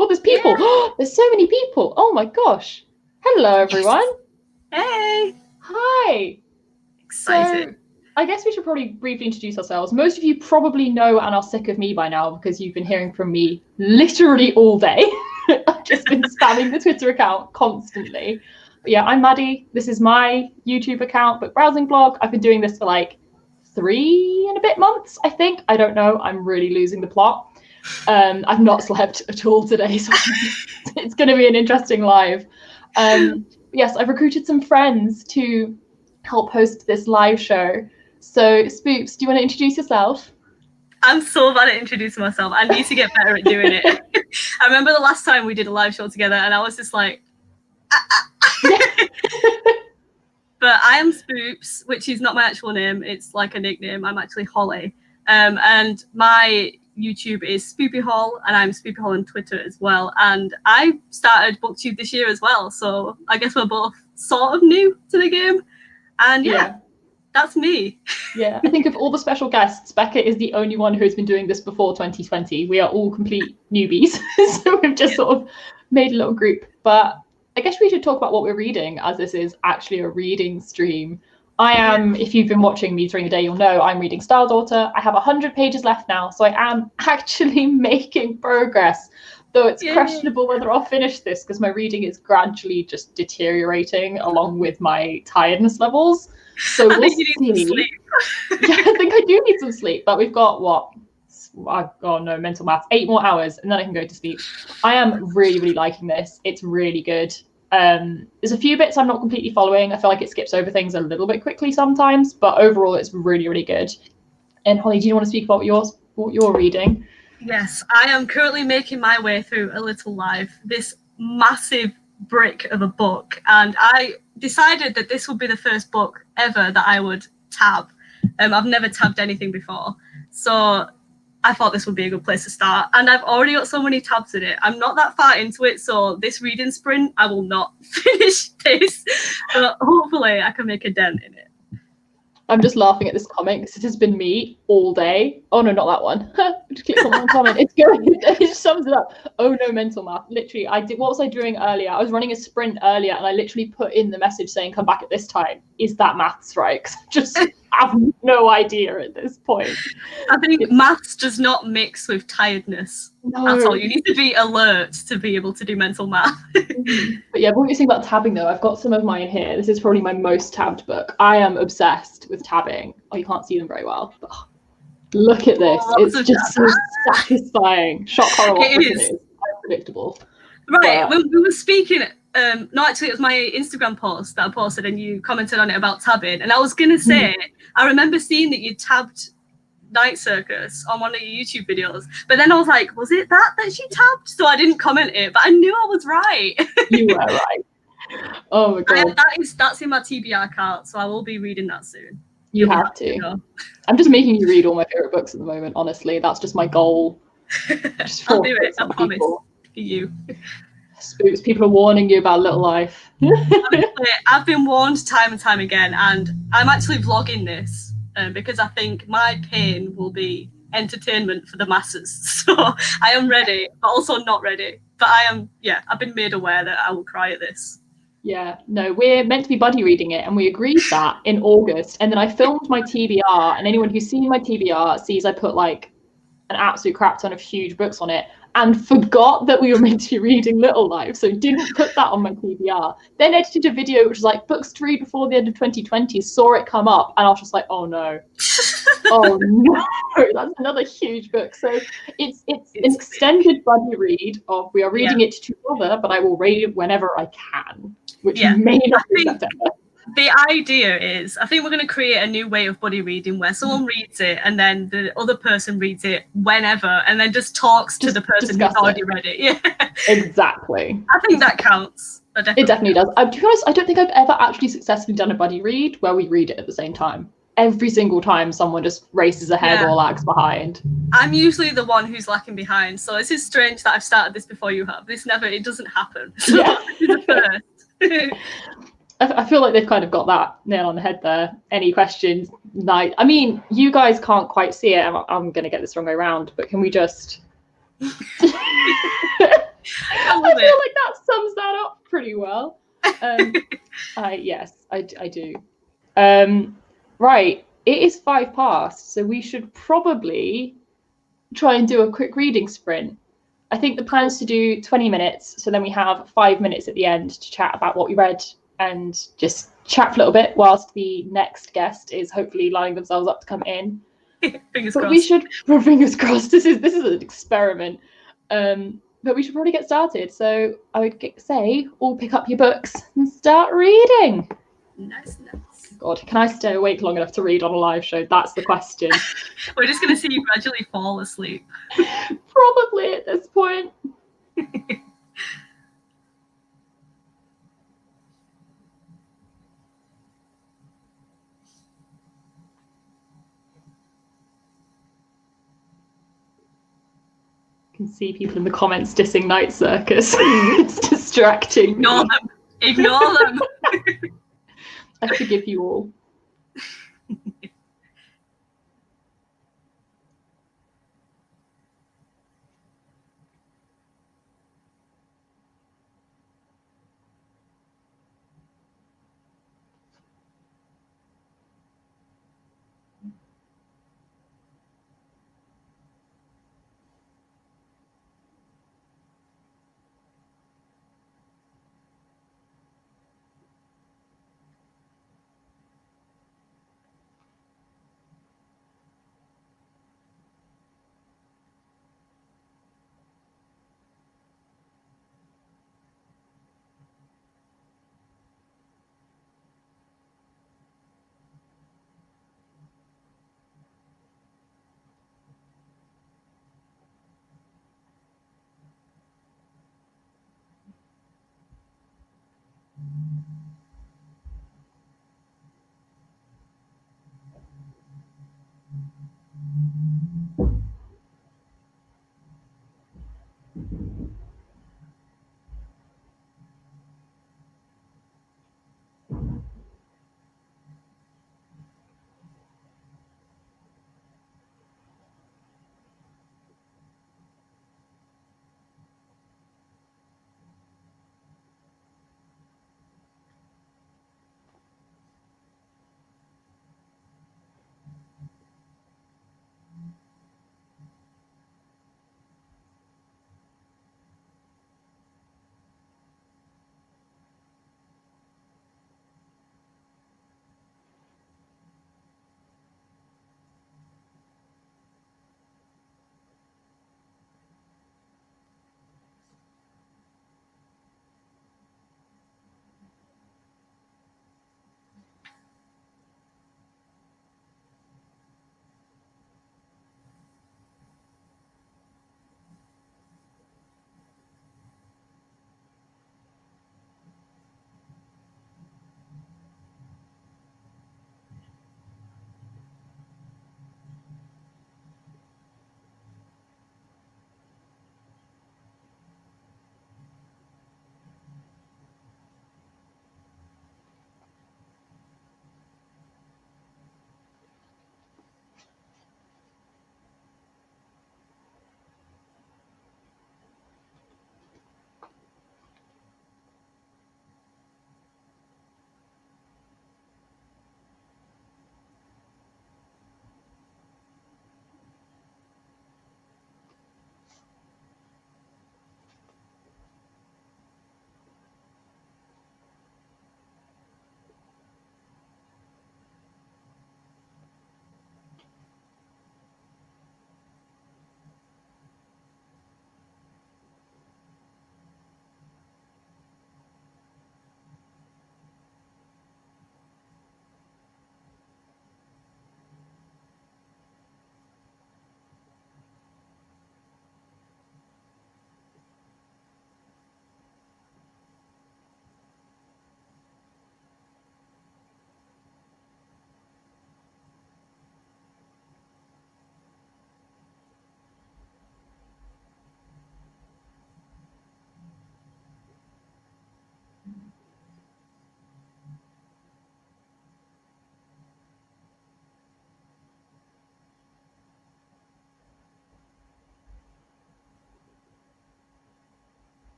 Oh, there's people. Yeah. There's so many people. Oh my gosh. Hello, everyone. Hey. Hi. Excited. So, I guess we should probably briefly introduce ourselves. Most of you probably know and are sick of me by now because you've been hearing from me literally all day. I've just been spamming the Twitter account constantly. But yeah, I'm Maddie. This is my YouTube account, book browsing blog. I've been doing this for like 3 and a bit months, I think. I don't know. I'm really losing the plot. I've not slept at all today, so it's going to be an interesting live. Yes, I've recruited some friends to help host this live show. So, Spoops, do you want to introduce yourself? I'm so bad at introducing myself. I need to get better at doing it. I remember the last time we did a live show together and I was just like, But I am Spoops, which is not my actual name. It's like a nickname. I'm actually Holly. And my YouTube is SpoopyHol, and I'm SpoopyHol on Twitter as well. And I started BookTube this year as well. So I guess we're both sort of new to the game. And yeah. That's me. Yeah, I think of all the special guests, Becca is the only one who has been doing this before 2020. We are all complete newbies. So we've just sort of made a little group. But I guess we should talk about what we're reading, as this is actually a reading stream. I am, if you've been watching me during the day, you'll know I'm reading Star Daughter. I have 100 pages left now, so I am actually making progress. Though it's questionable whether I'll finish this because my reading is gradually just deteriorating along with my tiredness levels. So we'll see. You need some sleep. Yeah, I think I do need some sleep, but we've got what? Oh no, mental maths. 8 more hours, and then I can go to sleep. I am really liking this. It's really good. There's a few bits I'm not completely following. I feel like it skips over things a little bit quickly sometimes, but overall it's really good. And Holly, do you want to speak about what you're reading? Yes, I am currently making my way through A Little Life, this massive brick of a book, and I decided that this would be the first book ever that I would tab. I've never tabbed anything before, so I thought this would be a good place to start, and I've already got so many tabs in it. I'm not that far into it, so this reading sprint, I will not finish this, but hopefully I can make a dent in it. I'm just laughing at this comment because it has been me all day. Oh no, not that one. Just click on one comment. It's good. It just sums it up. Oh no, mental math. Literally, what was I doing earlier? I was running a sprint earlier and I literally put in the message saying, come back at this time. Is that maths right? Because I just have no idea at this point. I think maths does not mix with tiredness. No. That's all. You need to be alert to be able to do mental math. But yeah, what you think about tabbing though, I've got some of mine here. This is probably my most tabbed book. I am obsessed with tabbing. Oh, you can't see them very well. But look at this. It's just so satisfying. Shock horror. It is. Unpredictable. Right. When we were speaking, no, actually, it was my Instagram post that I posted and you commented on it about tabbing. And I was going to say, I remember seeing that you tabbed Night Circus on one of your YouTube videos, but then I was like, was it that she tabbed? So I didn't comment it, but I knew I was right. You were right. Oh my god. That's in my TBR cart, so I will be reading that soon. You have to. I'm just making you read all my favorite books at the moment, honestly. That's just my goal. I'll do it, I promise. For you. Spooks, people are warning you about Little Life. Honestly, I've been warned time and time again, and I'm actually vlogging this because I think my pain will be entertainment for the masses. So I am ready, but also not ready. But I've been made aware that I will cry at this. Yeah, no, we're meant to be buddy reading it, and we agreed that in August. And then I filmed my TBR, and anyone who's seen my TBR sees I put like an absolute crap ton of huge books on it, and forgot that we were meant to be reading Little Life, so didn't put that on my TBR. Then edited a video which was like books to read before the end of 2020, saw it come up, and I was just like, oh no. Oh no, that's another huge book. So it's an extended buddy read of we are reading it together, but I will read it whenever I can, which may not be September. The idea is, I think we're going to create a new way of buddy reading where someone reads it and then the other person reads it whenever and then just talks to the person who's already read it. Yeah, exactly. I think that counts. It definitely does. To be honest, I don't think I've ever actually successfully done a buddy read where we read it at the same time. Every single time someone just races ahead or lags behind. I'm usually the one who's lacking behind, so this is strange that I've started this before you have. It doesn't happen. So this is the first. I feel like they've kind of got that nail on the head there. Any questions? I mean, you guys can't quite see it. I'm going to get this wrong way around, but can we just... well. Yes, I do. Right, it is 5 past, so we should probably try and do a quick reading sprint. I think the plan is to do 20 minutes, so then we have 5 minutes at the end to chat about what we read and just chat for a little bit whilst the next guest is hopefully lining themselves up to come in. Fingers but crossed. We should, fingers crossed, this is an experiment. But we should probably get started. So I would say all pick up your books and start reading. Nice. God, can I stay awake long enough to read on a live show? That's the question. We're just going to see you gradually fall asleep. Probably at this point. Can see people in the comments dissing Night Circus. It's distracting. Ignore them. I forgive you all.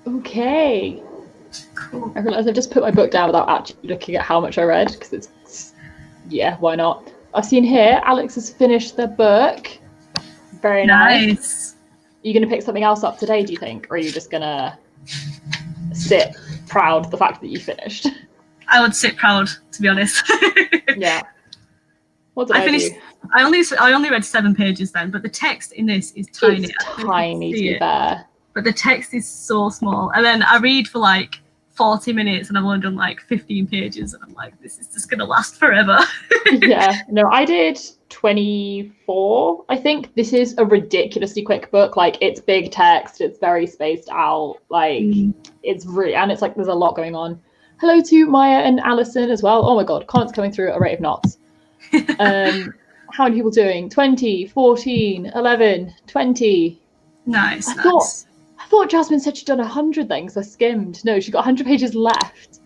Okay. Cool. I realised I've just put my book down without actually looking at how much I read, because it's, yeah, why not? I've seen here, Alex has finished the book. Very nice. Are you going to pick something else up today, do you think? Or are you just going to sit proud of the fact that you finished? I would sit proud, to be honest. Yeah. What did I finished, do? I only read 7 pages then, but the text in this is tiny. It's tiny, to be fair. But the text is so small. And then I read for like 40 minutes and I've only done like 15 pages. And I'm like, this is just going to last forever. Yeah. No, I did 24, I think. This is a ridiculously quick book. Like, it's big text. It's very spaced out. Like, it's really, and it's like there's a lot going on. Hello to Maya and Alison as well. Oh my God, comments coming through at a rate of knots. How many people doing? 20, 14, 11, 20. Nice. I thought Jasmine said she'd done 100 things. I skimmed. No, she got 100 pages left.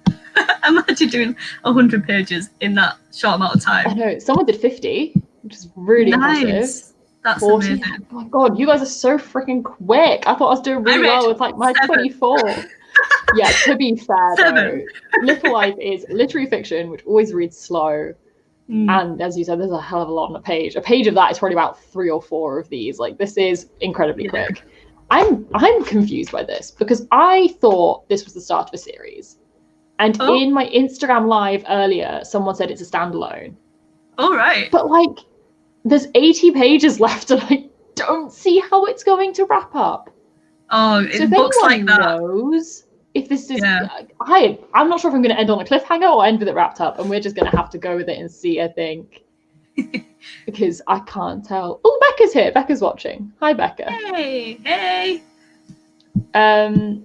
Imagine doing 100 pages in that short amount of time. I know. Someone did 50, which is really impressive. That's 40. amazing. Oh my God, you guys are so freaking quick. I thought I was doing really well with like my 24. Yeah, to be fair though, Little Life is literary fiction, which always reads slow. And as you said, there's a hell of a lot on a page. A page of that is probably about 3 or 4 of these. Like, this is incredibly quick. I'm confused by this because I thought this was the start of a series. And in my Instagram live earlier, someone said it's a standalone. Oh, right. But like, there's 80 pages left and I don't see how it's going to wrap up. Oh, so if books anyone like that. knows if this is, I'm not sure if I'm going to end on a cliffhanger or end with it wrapped up, and we're just going to have to go with it and see, I think. Because I can't tell. Oh, Becca's here. Becca's watching. Hi, Becca. Hey. Everyone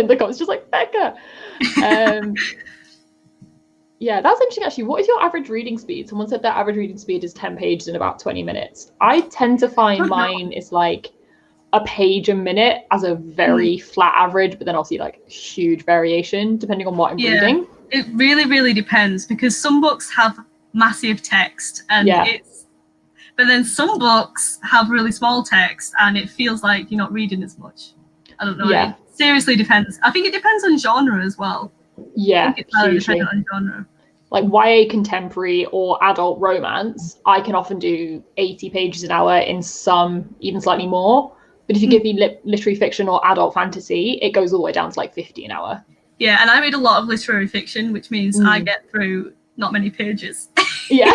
in the comments just like, Becca. Yeah, that's interesting actually. What is your average reading speed? Someone said their average reading speed is 10 pages in about 20 minutes. I tend to find mine is like a page a minute as a very flat average, but then also like huge variation depending on what I'm reading. It really depends, because some books have massive text and but then some books have really small text and it feels like you're not reading as much. I don't know. It seriously depends. I think it depends on genre as well. Yeah, hugely. On genre. Like YA contemporary or adult romance, I can often do 80 pages an hour, in some even slightly more. But if you give me literary fiction or adult fantasy, it goes all the way down to like 50 an hour. Yeah, and I read a lot of literary fiction, which means I get through not many pages. Yeah.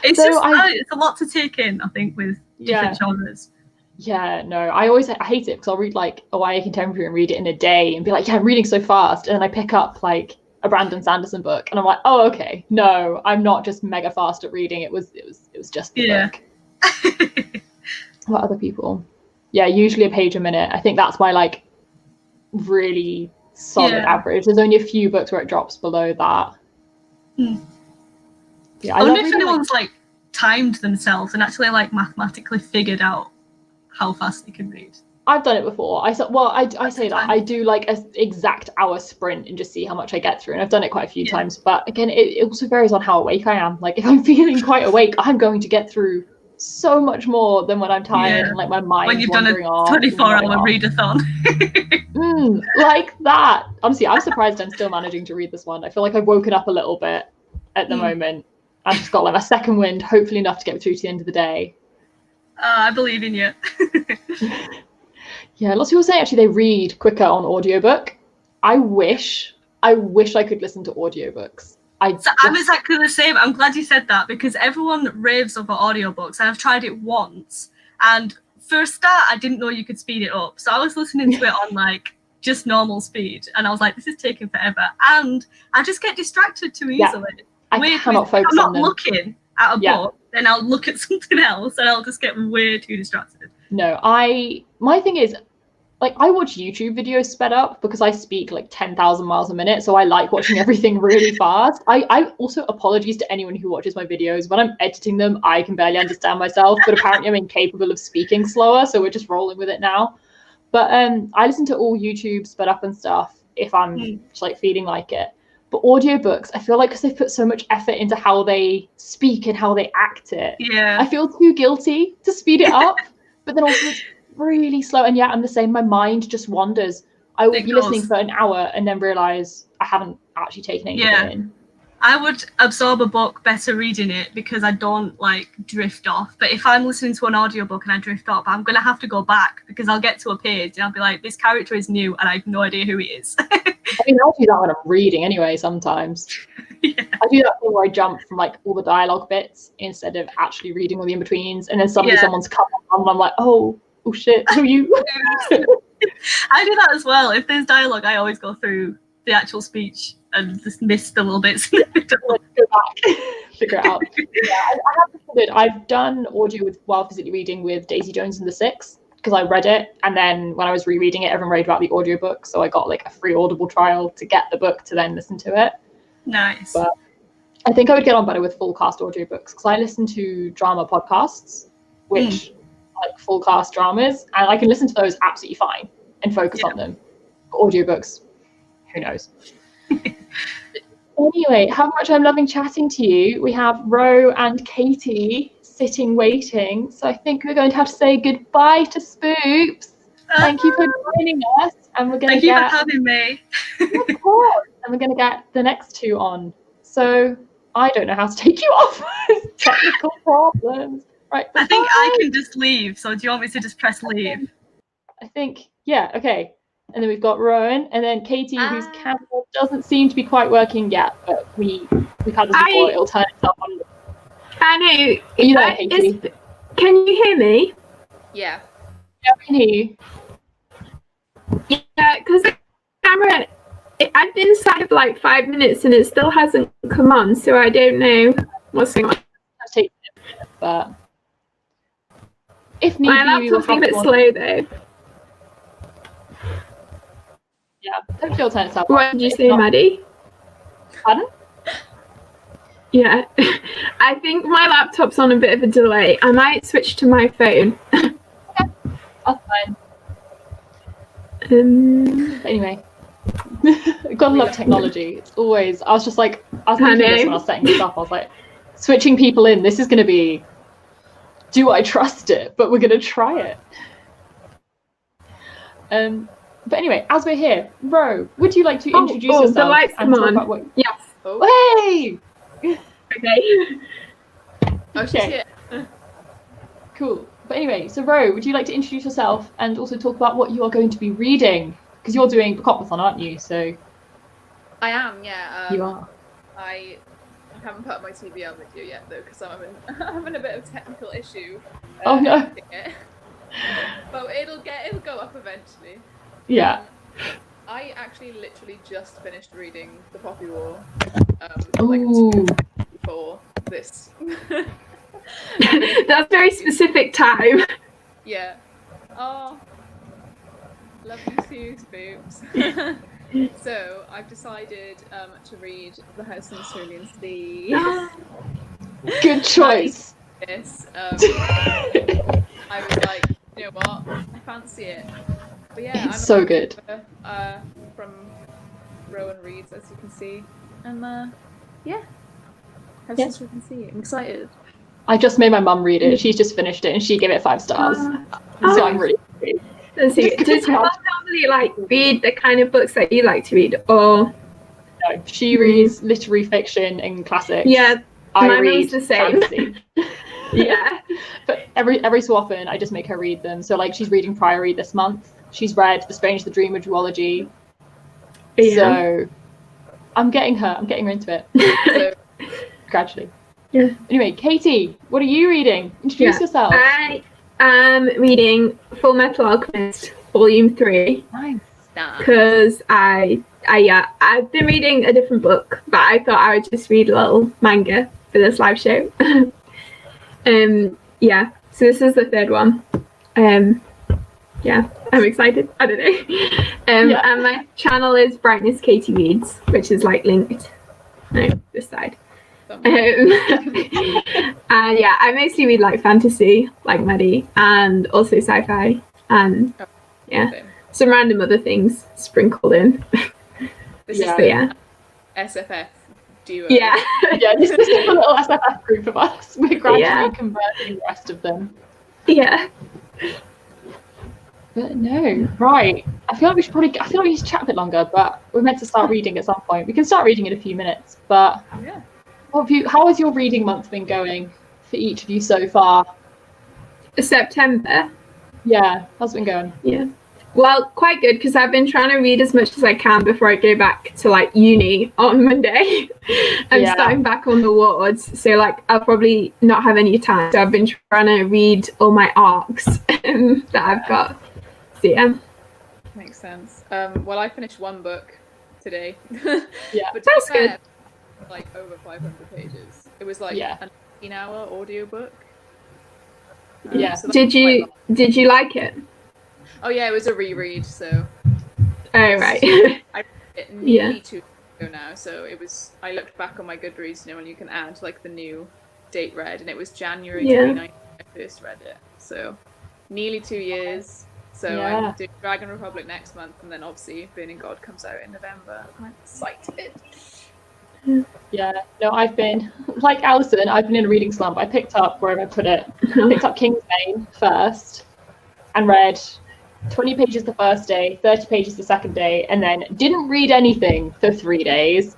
It's a lot to take in, I think, with different genres. Yeah, no, I hate it because I'll read like a YA contemporary and read it in a day and be like, yeah, I'm reading so fast. And then I pick up like a Brandon Sanderson book and I'm like, oh, okay, no, I'm not just mega fast at reading. It was just the book. What other people? Yeah, usually a page a minute. I think that's my like really solid average. There's only a few books where it drops below that. Yeah, I wonder if anyone's like timed themselves and actually like mathematically figured out how fast they can read. I've done it before. I say that I do like an exact hour sprint and just see how much I get through, and I've done it quite a few times. But again, it also varies on how awake I am. Like if I'm feeling quite awake, I'm going to get through so much more than when I'm tired and like my mind's when you've done a 24-hour readathon. Like that. Honestly, I'm surprised I'm still managing to read this one. I feel like I've woken up a little bit at the moment. I've just got like a second wind, hopefully enough to get me through to the end of the day. I believe in you. Yeah, lots of people say actually they read quicker on audiobook. I wish I could listen to audiobooks. I'm exactly the same. I'm glad you said that, because everyone raves over audiobooks and I've tried it once, and for a start I didn't know you could speed it up, so I was listening to it on like just normal speed and I was like, this is taking forever, and I just get distracted too easily. I cannot focus on them. I'm not looking at a book, then I'll look at something else and I'll just get way too distracted. No, my thing is, like, I watch YouTube videos sped up because I speak like 10,000 miles a minute, so I like watching everything really fast. I also, apologies to anyone who watches my videos. When I'm editing them, I can barely understand myself, but apparently I'm incapable of speaking slower, so we're just rolling with it now. But I listen to all YouTube sped up and stuff if I'm just like feeling like it. But audiobooks, I feel like because they've put so much effort into how they speak and how they act it, I feel too guilty to speed it up. But then also really slow. And yeah, I'm the same. My mind just wanders. I will be listening for an hour and then realise I haven't actually taken anything in. I would absorb a book better reading it because I don't like drift off. But if I'm listening to an audiobook and I drift off, I'm going to have to go back because I'll get to a page and I'll be like, this character is new and I have no idea who he is. I mean, I'll do that when I'm reading anyway sometimes. Yeah. I do that thing where I jump from like all the dialogue bits instead of actually reading all the in-betweens, and then suddenly someone's come on and I'm like, oh shit, who are you? I do that as well. If there's dialogue, I always go through the actual speech and just miss the little bits. Go back, figure it out. Yeah, I have considered. I've done audio while physically reading with Daisy Jones and the Six because I read it, and then when I was rereading it, everyone raved about the audiobook, so I got like a free Audible trial to get the book to then listen to it. Nice. But I think I would get on better with full cast audiobooks because I listen to drama podcasts, which like full cast dramas, and I can listen to those absolutely fine and focus on them. But audiobooks, who knows? Anyway, how much I'm loving chatting to you. We have Ro and Katy sitting waiting, so I think we're going to have to say goodbye to Spoops. Thank you for joining us, and we're going to Thank you for having me. Of course, and we're going to get the next two on. So I don't know how to take you off. Technical problems. Right. I think I can just leave. So do you want me to just press leave? I think, yeah, okay. And then we've got Rowan, and then Katy, whose camera doesn't seem to be quite working yet, but we've had this before. It'll turn itself on. I know. Are you there, Katy? Can you hear me? Yeah. Yeah, I can hear you. Yeah, because the camera, I've been sat for like 5 minutes and it still hasn't come on, so I don't know what's going on. I'll take it, but if need My be, we will laptop's a bit have slow though. Yeah, hopefully it'll turn itself on. What did you say, Maddie? Pardon? Yeah, I think my laptop's on a bit of a delay. I might switch to my phone. Okay, that's fine. Anyway, gotta love technology. It's always. I was thinking this when I was setting this up. I was like, switching people in. This is going to be. Do I trust it? But we're going to try it. But anyway, as we're here, Ro, would you like to introduce yourself the lights and talk on. about what? Yes. Oh. Hey. Okay. Oh, she's here. Cool. But anyway, so Ro, would you like to introduce yourself and also talk about what you are going to be reading? Because you're doing Bookoplathon, aren't you? So. I am, yeah. You are. I haven't put up my TV on with you yet, though, because I'm having a bit of technical issue. Oh no. But it'll go up eventually. Yeah. I actually literally just finished reading The Poppy War, Ooh. 2 days before this. That's very specific time. Yeah. Oh, love you too, Spoops. So I've decided to read The House in the Cerulean Sea. Good choice. Yes. I was like, you know what? I fancy it. But yeah, It's so good. From Rowanreads, as you can see, and yeah, House in the Cerulean Sea. I'm excited. I just made my mum read it. She's just finished it and she gave it 5 stars. So I'm really happy. Does your mum normally read the kind of books that you like to read, or? No, she reads literary fiction and classics. Yeah, I my read mum's the same. fantasy. Yeah. But every so often I just make her read them. So she's reading Priory this month. She's read The Strange the Dream of Duology. Yeah. So I'm getting her into it. So, gradually. Yeah. Anyway, Katy, what are you reading? Introduce yourself. I am reading Full Metal Alchemist Volume 3. Nice. Because I've been reading a different book, but I thought I would just read a little manga for this live show. Yeah, so this is the 3rd one. Yeah, I'm excited. I don't know. And my channel is Brightness Katy Reads, which is linked. No, this side. And yeah, I mostly read fantasy, like Maddie, and also sci-fi, and some random other things sprinkled in. This is the SFF duo. Yeah. Yeah, this is just a little SFF group of us. We're gradually converting the rest of them. Yeah. But no, right. I feel like we should chat a bit longer, but we're meant to start reading at some point. We can start reading in a few minutes, but Yeah. how has your reading month been going for each of you so far? September. Yeah, how's it been going? Yeah. Well, quite good, because I've been trying to read as much as I can before I go back to like uni on Monday. I'm starting back on the wards, so like I'll probably not have any time. So I've been trying to read all my arcs that I've got. So yeah. Makes sense. Well, I finished one book today. Yeah. But That's good. Like over 500 pages. It was like an 18-hour audiobook. Yeah. So did you like it? Oh yeah, it was a reread, so. Oh right. I read it nearly 2 years ago now, so it was. I looked back on my Goodreads, when you can add like the new date read, and it was January 29th when I first read it. So nearly 2 years. So I'm doing Dragon Republic next month, and then obviously Burning God comes out in November. I'm excited. Yeah, no, I've been like Alison. I've been in a reading slump. I picked up where have I put it? Picked up Kingsbane first, and read 20 pages the first day, 30 pages the second day, and then didn't read anything for 3 days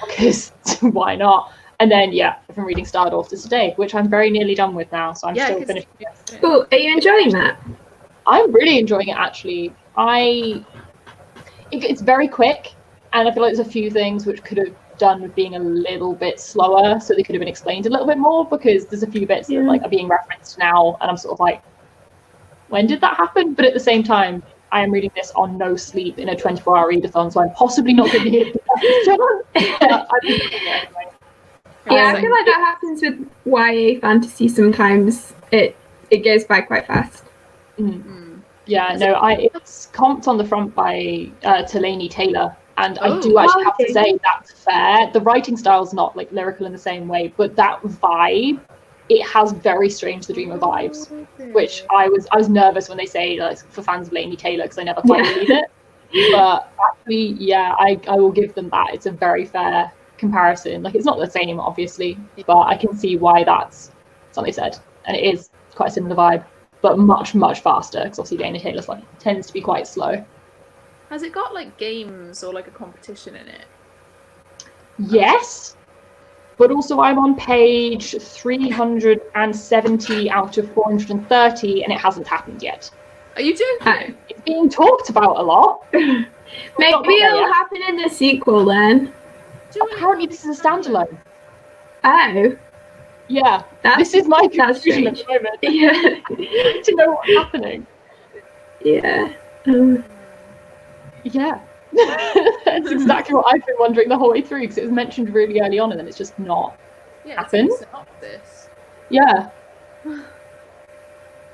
because why not? And then I've been reading Star Daughters today, which I'm very nearly done with now. So I'm still finishing. Cool. Are you enjoying that? I'm really enjoying it actually. It's very quick, and I feel like there's a few things which could have done with being a little bit slower, so they could have been explained a little bit more, because there's a few bits that like are being referenced now, and I'm sort of like, when did that happen? But at the same time, I am reading this on no sleep in a 24-hour readathon, so I'm possibly not going to hear Yeah, I feel like that happens with YA fantasy sometimes. It goes by quite fast. Yeah, no, it's comped on the front by Delaney Taylor, and I do actually have to say that's fair. The writing style is not like lyrical in the same way, but that vibe, it has very Strange the Dreamer vibes, which I was nervous when they say like, for fans of Delaney Taylor, because I never quite believe it. But actually, I will give them that. It's a very fair comparison. Like, it's not the same, obviously, but I can see why that's something they said, and it is quite a similar vibe, but much, much faster, because obviously Delaney Taylor tends to be quite slow. Has it got like games or like a competition in it? Yes, but also I'm on page 370 out of 430, and it hasn't happened yet. Are you joking? It's being talked about a lot. Maybe it'll happen in the sequel then. Apparently this is a standalone. Oh. Yeah, this is my confusion at the moment. Yeah. To know what's happening. Yeah. Yeah. That's exactly what I've been wondering the whole way through, because it was mentioned really early on and then it's just not happened. Yeah.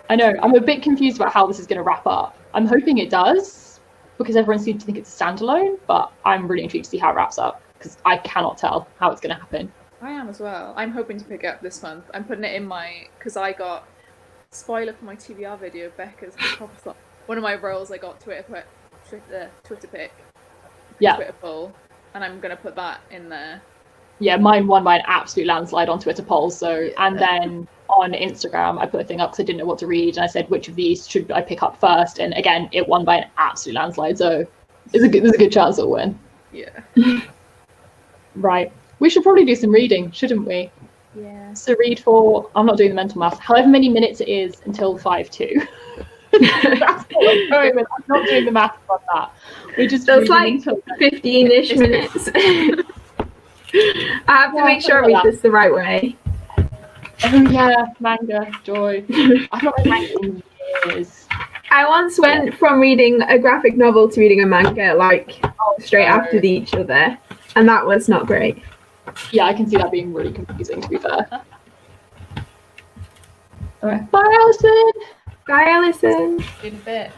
I know. I'm a bit confused about how this is going to wrap up. I'm hoping it does, because everyone seems to think it's a standalone, but I'm really intrigued to see how it wraps up, because I cannot tell how it's going to happen. I am as well. I'm hoping to pick it up this month. I'm putting it in because I got, spoiler for my TBR video, Becca'S Bookoplathon. One of my roles I got Twitter pick. Yeah. Twitter poll, and I'm going to put that in there. Yeah, mine won by an absolute landslide on Twitter polls. So, and then on Instagram, I put a thing up because I didn't know what to read, and I said, which of these should I pick up first? And again, it won by an absolute landslide. So, there's a good chance it'll win. Yeah. Right. We should probably do some reading, shouldn't we? Yeah. So read for, I'm not doing the mental math, however many minutes it is until 5-2. That's what we're going with. I'm not doing the math on that. We're just so it's like 15-ish minutes. I have to make sure I read this the right way. Oh yeah, manga, joy. I've not read manga in years. I once went from reading a graphic novel to reading a manga straight after each other, and that was not great. Yeah, I can see that being really confusing, to be fair. Alright, bye Alison! Bye Alison! In a bit.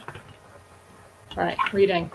Alright, reading.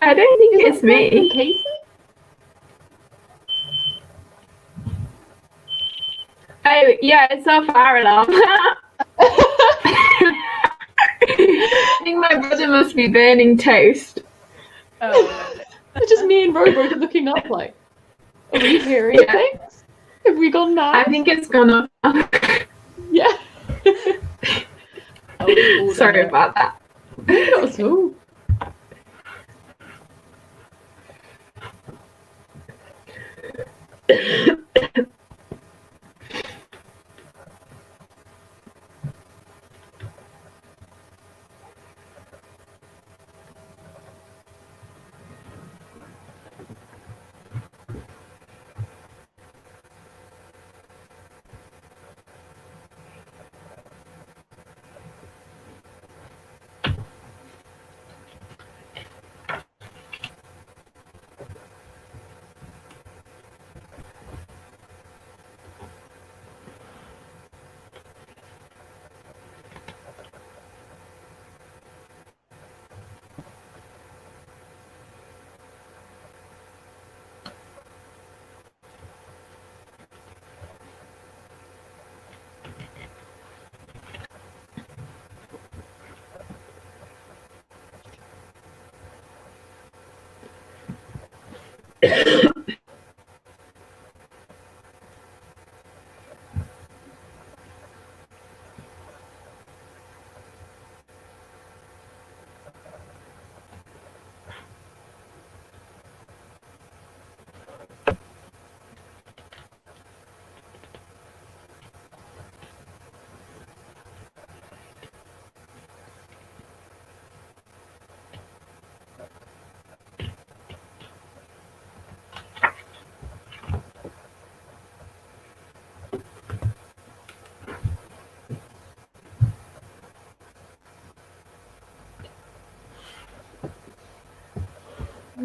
I don't think it's me. Katy? Oh, yeah, it's our fire alarm. I think my brother must be burning toast. Oh, It's just me and Robo looking up like, are we hearing things? Have we gone mad? I think it's gone off. Yeah. Sorry about that. Not at all.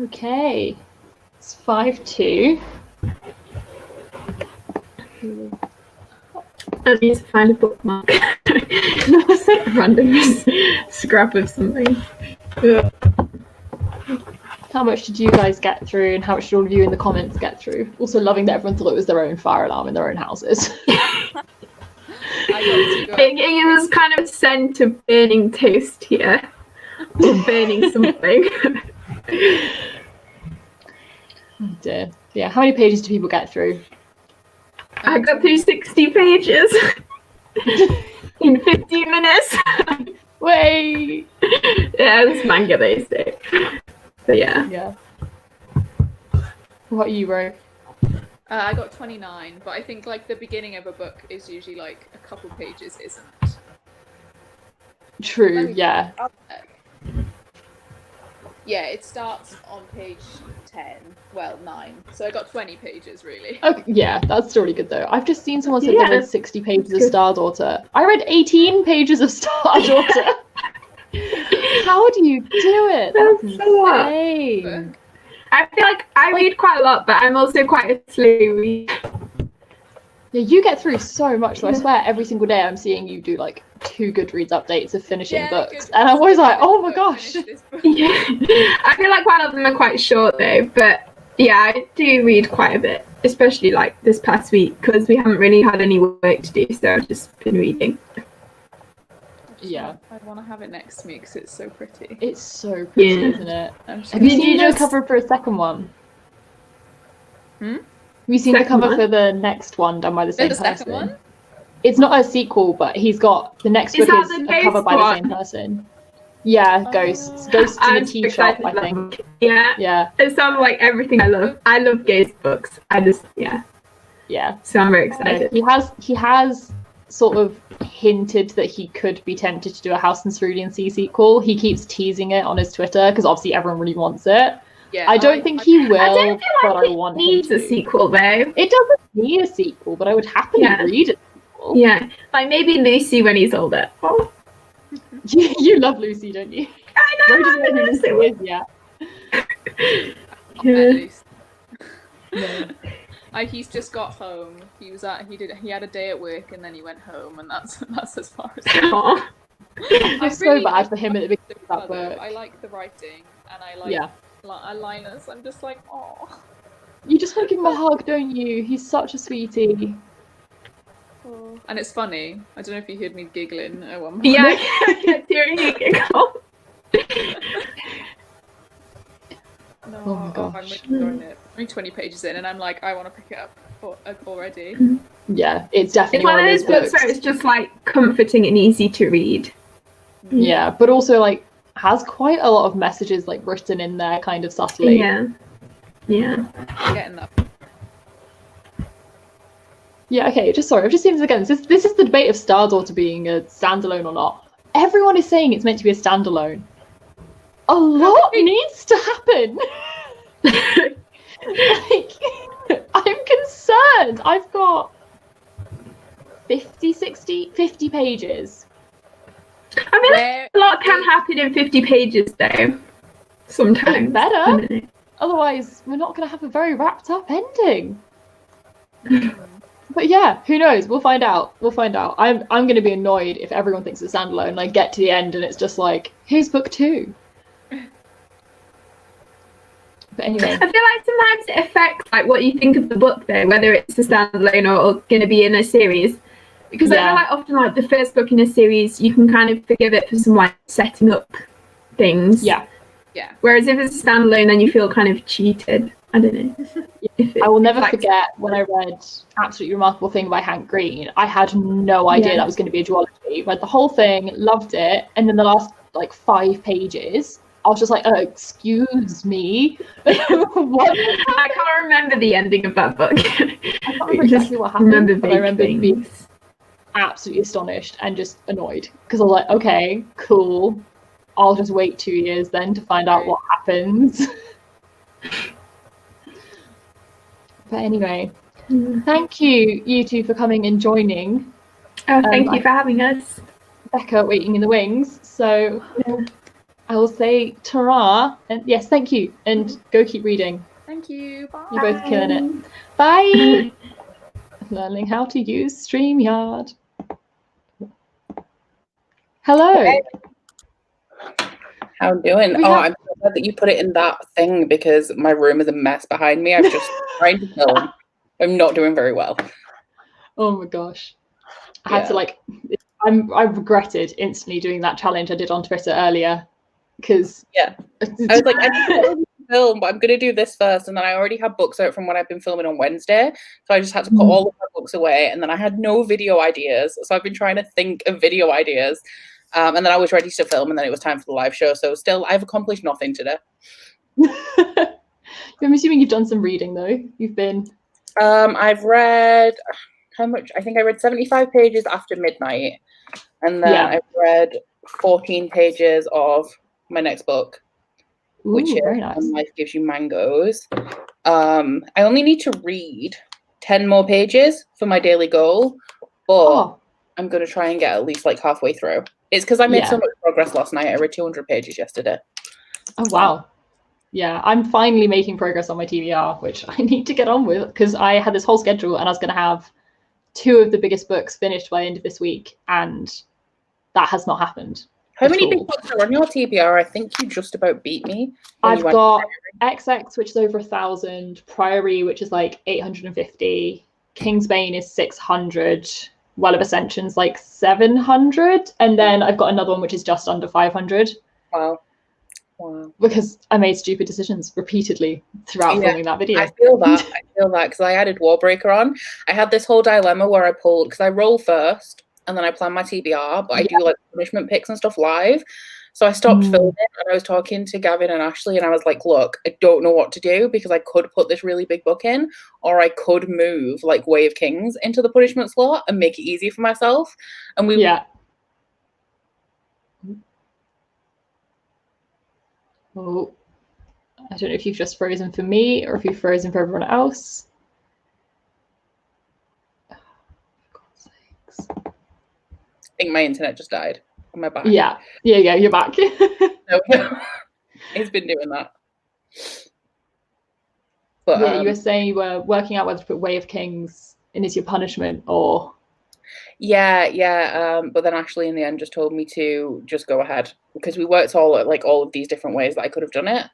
Okay. It's 5-2. I need to find a bookmark. Random scrap of something. Yeah. How much did you guys get through, and how much did all of you in the comments get through? Also loving that everyone thought it was their own fire alarm in their own houses. Thinking it was kind of sent to burning toast here. Or burning something. Oh dear. Yeah, how many pages do people get through? I got through 60 pages in 15 minutes. Way. Yeah, it's manga they say. But yeah. Yeah. What are you, Ro? I got 29, but I think like the beginning of a book is usually like a couple pages, isn't? True, yeah. Yeah, it starts on page 10. Well, 9. So I got 20 pages, really. Okay, yeah, that's really good though. I've just seen someone said Yeah. they read 60 pages of Star Daughter. I read 18 pages of Star Daughter. How do you do it? That's a lot. insane. I feel like I read quite a lot, but I'm also quite a slow reader. Yeah, you get through so much. So I swear every single day I'm seeing you do like 2 Goodreads updates of finishing books. good. And I'm always like, oh my gosh. Yeah. I feel like quite a lot of them are quite short though, but yeah, I do read quite a bit, especially like this past week because we haven't really had any work to do, so I've just been reading. Yeah. I want to have it next to me because it's so pretty. It's so pretty, Yeah. isn't it? I'm just Have you Did seen you the just- cover for a second one? Hmm? Have you seen the Second cover one? for the next one done by the same There's a person? second one? It's not a sequel, but he's got the next Is book that is the a cover Ghost by the one? same person. Yeah, Ghosts. Ghosts in I'm a so tea shop, excited I for that think. book. Yeah. Yeah, It sounds like everything I love. I love ghost books. yeah. So I'm very No, excited. he has sort of hinted that he could be tempted to do a House and Cerulean Sea sequel. He keeps teasing it on his Twitter because obviously everyone really wants it. Yeah, I don't think he will, I don't feel but like I it want needs him a to. sequel though. It doesn't need a sequel, but I would happily Yeah. read it. Yeah, like maybe Lucy when he's older. Oh, You love Lucy, don't you? I know. Ro doesn't know who I Lucy know. is yet. At Yeah. least. No. He's just got home. He had a day at work and then he went home, and that's as far as. Aw. I feel so bad for him at the beginning of that book. I like the writing, and I like Linus. I'm just like, oh. You just want to give him a hug, don't you? He's such a sweetie. Oh. And it's funny. I don't know if you heard me giggling at one point. Yeah, I kept hearing you giggle. No, oh my gosh. I'm really enjoying it. I'm 20 pages in, and I'm like, I want to pick it up already. Yeah, it's definitely one of those books where it's just like comforting and easy to read. Yeah, but also like has quite a lot of messages like written in there, kind of subtly. Yeah. I'm getting that. Yeah, okay, I've just seen this again. This is the debate of Star Daughter being a standalone or not. Everyone is saying it's meant to be a standalone. A lot needs to happen. Like, I'm concerned. I've got 50 pages. I mean, a lot can happen in 50 pages, though. Sometimes. Better. Otherwise, we're not going to have a very wrapped up ending. But yeah, who knows? We'll find out. I'm going to be annoyed if everyone thinks it's standalone and I get to the end and it's just like, here's book 2. But anyway. I feel like sometimes it affects like what you think of the book, though, whether it's a standalone or going to be in a series. Because I feel like often, like the first book in a series, you can kind of forgive it for some like setting up things. Yeah. Whereas if it's a standalone, then you feel kind of cheated. I don't know. I will never forget when I read Absolutely Remarkable Thing by Hank Green. I had no idea that was going to be a duology. Read the whole thing, loved it, and then the last like 5 pages, I was just like, excuse me. What? I can't remember the ending of that book. I can't remember exactly what happened, but I remember being absolutely astonished and just annoyed because I was like, okay, cool. I'll just wait 2 years then to find out what happens. But anyway, thank you two for coming and joining. Oh, thank you for having us. Becca waiting in the wings. So I will say ta-ra, and yes, thank you, and go keep reading. Thank you. Bye. You're both killing it. Bye. Learning how to use StreamYard. Hello. Hey. How doing? I'm so glad that you put it in that thing because my room is a mess behind me. I'm just trying to film. I'm not doing very well. Oh my gosh. I had to like, I regretted instantly doing that challenge I did on Twitter earlier because I was like, I need to film, but I'm going to do this first. And then I already had books out from when I've been filming on Wednesday. So I just had to put all of my books away. And then I had no video ideas. So I've been trying to think of video ideas. And then I was ready to film, and then it was time for the live show. So still, I've accomplished nothing today. I'm assuming you've done some reading, though. You've been... I've read... How much? I think I read 75 pages after midnight. And then I've read 14 pages of my next book, which is very nice. When Life Gives You Mangoes. I only need to read 10 more pages for my daily goal, but I'm going to try and get at least like halfway through. It's because I made so much progress last night. I read 200 pages yesterday. Oh, wow. Yeah, I'm finally making progress on my TBR, which I need to get on with because I had this whole schedule and I was going to have 2 of the biggest books finished by the end of this week, and that has not happened. How many big books are on your TBR? I think you just about beat me. I've got XX, which is over 1,000, Priory, which is like 850, Kingsbane is 600, Well of Ascension's like 700, and then I've got another one which is just under 500. Wow. Because I made stupid decisions repeatedly throughout filming that video. I feel that because I added Warbreaker on. I had this whole dilemma where I pulled, because I roll first and then I plan my TBR, but I do like punishment picks and stuff live. So I stopped filming and I was talking to Gavin and Ashley and I was like, look, I don't know what to do because I could put this really big book in, or I could move like Way of Kings into the punishment slot and make it easy for myself. And we Oh, I don't know if you've just frozen for me or if you've frozen for everyone else. Oh, for God's sakes. I think my internet just died. Am I back? Yeah, you're back. No, it's been doing that. But you were saying you were working out whether to put Way of Kings in as your punishment or... Yeah. But then Ashley in the end just told me to just go ahead because we worked all of these different ways that I could have done it.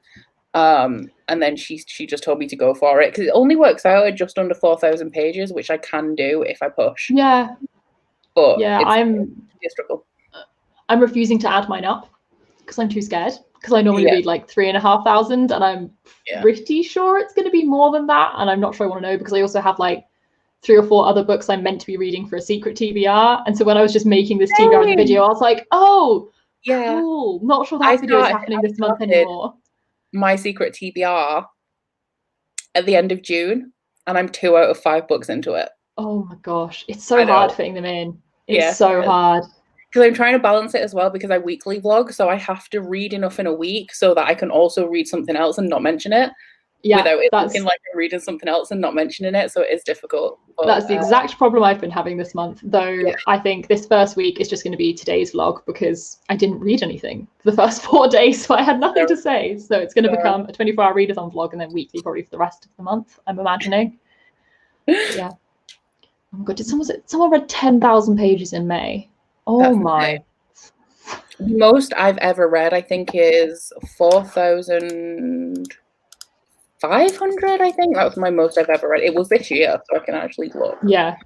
And then she just told me to go for it because it only works out at just under 4,000 pages, which I can do if I push. Yeah. But yeah, it's a struggle. I'm refusing to add mine up because I'm too scared. Because I normally read like 3,500, and I'm pretty sure it's going to be more than that. And I'm not sure I want to know because I also have like 3 or 4 other books I'm meant to be reading for a secret TBR. And so when I was just making this TBR video, I was like, oh, cool. Not sure that video is happening this month anymore. My secret TBR at the end of June, and I'm 2 out of 5 books into it. Oh my gosh, it's so hard fitting them in. It's so hard. Because I'm trying to balance it as well because I weekly vlog, so I have to read enough in a week so that I can also read something else and not mention it. Yeah, without it looking like I'm reading something else and not mentioning it, so it is difficult. But, that's the exact problem I've been having this month, though. I think this first week is just going to be today's vlog because I didn't read anything for the first 4 days, so I had nothing to say. So it's going to become a 24-hour readathon vlog and then weekly probably for the rest of the month, I'm imagining. Yeah. Oh my god, someone read 10,000 pages in May? Oh that's my. Insane. The most I've ever read, I think, is 4,500, I think. That was my most I've ever read. It was this year, so I can actually look. Yeah.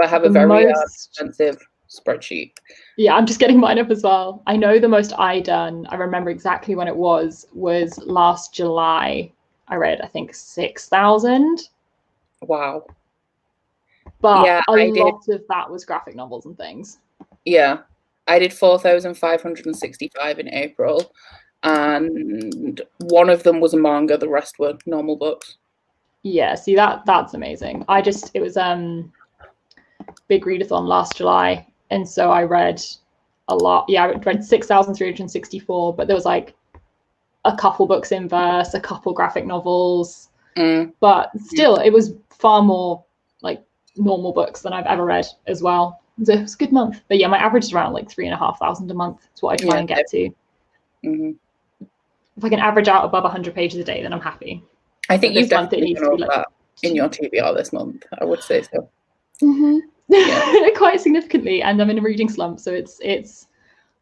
I have a very expensive spreadsheet. Yeah, I'm just getting mine up as well. I know the most I done, I remember exactly when it was last July. I read, I think, 6,000. Wow. But a lot of that was graphic novels and things. Yeah. I did 4,565 in April, and one of them was a manga. The rest were normal books. Yeah, see that's amazing. It was big readathon last July, and so I read a lot. Yeah, I read 6,364, but there was like a couple books in verse, a couple graphic novels, but still, it was far more like normal books than I've ever read as well. It was a good month, but yeah, my average is around like 3,500 a month. That's what I try and get to. If I can average out above 100 pages a day, then I'm happy. I think you've definitely done all that in your TBR this month. I would say so. Quite significantly, and I'm in a reading slump, so it's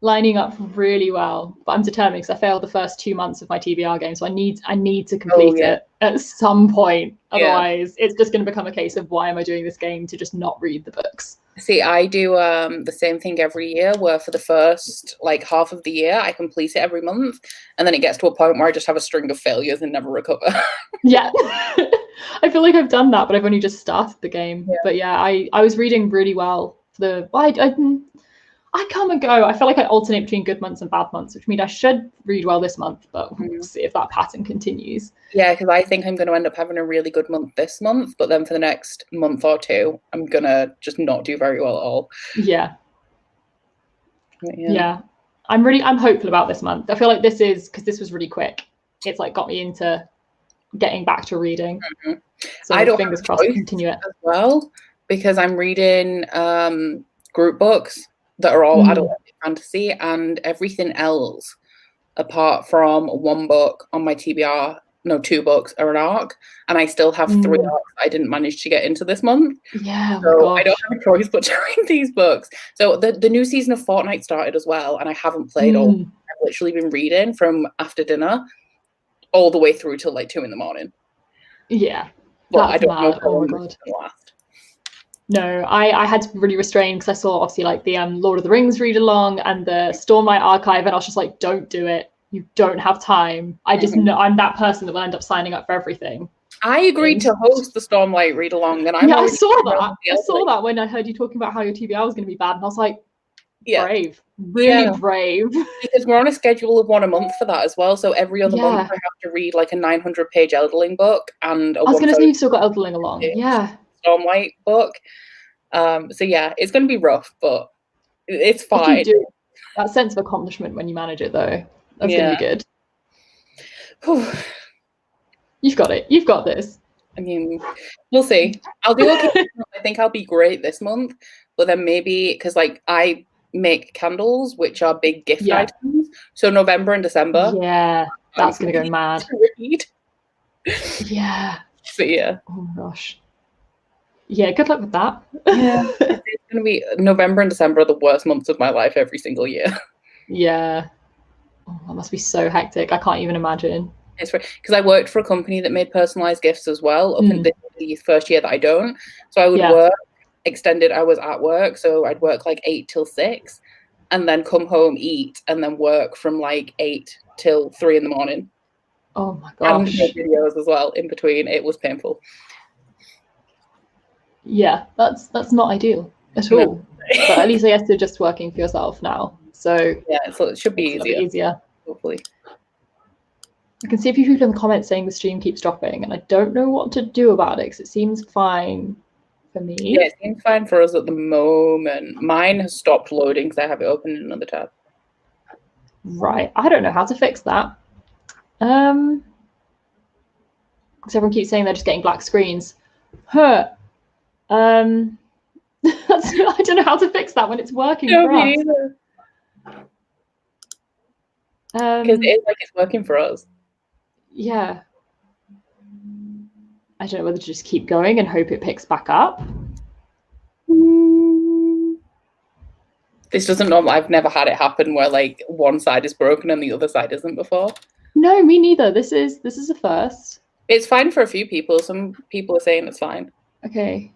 lining up really well. But I'm determined because I failed the first 2 months of my TBR game, so I need to complete it at some point. Otherwise, it's just going to become a case of why am I doing this game to just not read the books. See, I do the same thing every year where for the first like half of the year I complete it every month, and then it gets to a point where I just have a string of failures and never recover. Yeah. I feel like I've done that, but I've only just started the game. But yeah, I was reading really well. I come and go. I feel like I alternate between good months and bad months, which means I should read well this month, but we'll see if that pattern continues. Yeah, because I think I'm going to end up having a really good month this month, but then for the next month or two, I'm going to just not do very well at all. Yeah. I'm hopeful about this month. I feel like this was really quick. It's like got me into getting back to reading. So I don't fingers crossed to continue it as well, because I'm reading group books that are all adult fantasy, and everything else apart from one book on my TBR, no, 2 books are an arc, and I still have 3 arcs I didn't manage to get into this month. Yeah, so I don't have a choice but to read these books. So the new season of Fortnite started as well, and I haven't played all. I've literally been reading from after dinner all the way through till like 2 a.m. Yeah, but I don't know how long it's gonna last. No, I had to be really restrained because I saw obviously like the Lord of the Rings read along and the Stormlight archive, and I was just like, don't do it. You don't have time. I just know I'm that person that will end up signing up for everything. I agreed to host the Stormlight read along, and I saw that. I saw that when I heard you talking about how your TBR was going to be bad, and I was like, brave, really brave. Because we're on a schedule of 1 a month for that as well. So every other month I have to read like a 900-page Elderling book and I was going to say you've still got Elderling along. Yeah. Stormlight book. So yeah, it's going to be rough, but it's fine. That sense of accomplishment when you manage it, though, that's going to be good. You've got it. You've got this. I mean, we'll see. I'll do okay. I think I'll be great this month, but then maybe because like I make candles, which are big gift items. So November and December. Yeah, that's going to go mad. Read. Yeah. But yeah. Oh gosh. Yeah, good luck with that. Yeah, it's going to be November and December are the worst months of my life every single year. Yeah. Oh, that must be so hectic. I can't even imagine. It's because I worked for a company that made personalized gifts as well up until the first year that I don't. So I would work extended hours at work. So I'd work like 8 till 6 and then come home, eat, and then work from like 8 till 3 in the morning. Oh my And gosh. make videos as well in between. It was painful. Yeah, that's not ideal at all. But at least I guess you're just working for yourself now. So yeah, so it should be easier. Hopefully. I can see a few people in the comments saying the stream keeps dropping, and I don't know what to do about it because it seems fine for me. Yeah, it seems fine for us at the moment. Mine has stopped loading because I have it open in another tab. Right, I don't know how to fix that. Because everyone keeps saying they're just getting black screens. I don't know how to fix that when it's working for us. Because it is like it's working for us. Yeah. I don't know whether to just keep going and hope it picks back up. This doesn't normally, I've never had it happen where like one side is broken and the other side isn't before. No, me neither. This is a first. It's fine for a few people. Some people are saying it's fine. Okay.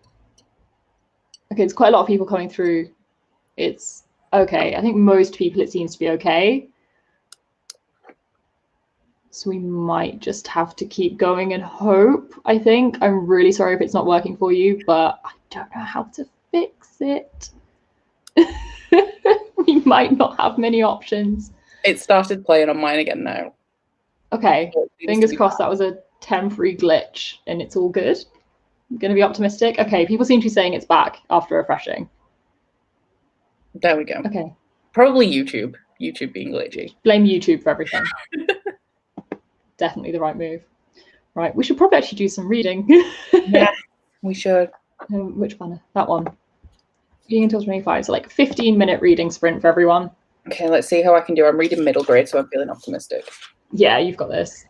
Okay, it's quite a lot of people coming through. It's okay. I think most people it seems to be okay. So we might just have to keep going and hope, I think. I'm really sorry if it's not working for you, but I don't know how to fix it. We might not have many options. It started playing on mine again now. Okay, fingers crossed that was a temporary glitch and it's all good. I'm going to be optimistic. Okay, people seem to be saying it's back after refreshing. There we go. Okay. Probably YouTube. YouTube being glitchy. Blame YouTube for everything. Definitely the right move. Right, we should probably actually do some reading. Yeah, we should. Which banner? That one. Reading until 25, so like 15-minute reading sprint for everyone. Okay, let's see how I can do. I'm reading middle grade, so I'm feeling optimistic. Yeah, you've got this.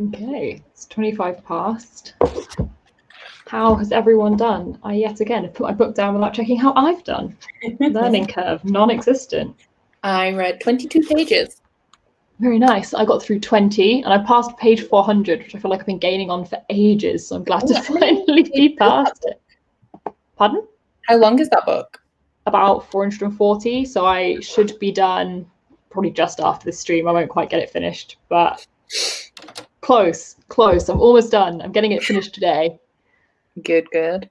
Okay, it's 25 past. How has everyone done? I yet again have put my book down without checking how I've done. Learning curve, non-existent. I read 22 pages. Very nice. I got through 20 and I passed page 400, which I feel like I've been gaining on for ages. So I'm glad to finally be past it. Pardon? How long is that book? About 440. So I should be done probably just after this stream. I won't quite get it finished, but close. I'm almost done. I'm getting it finished today. Good.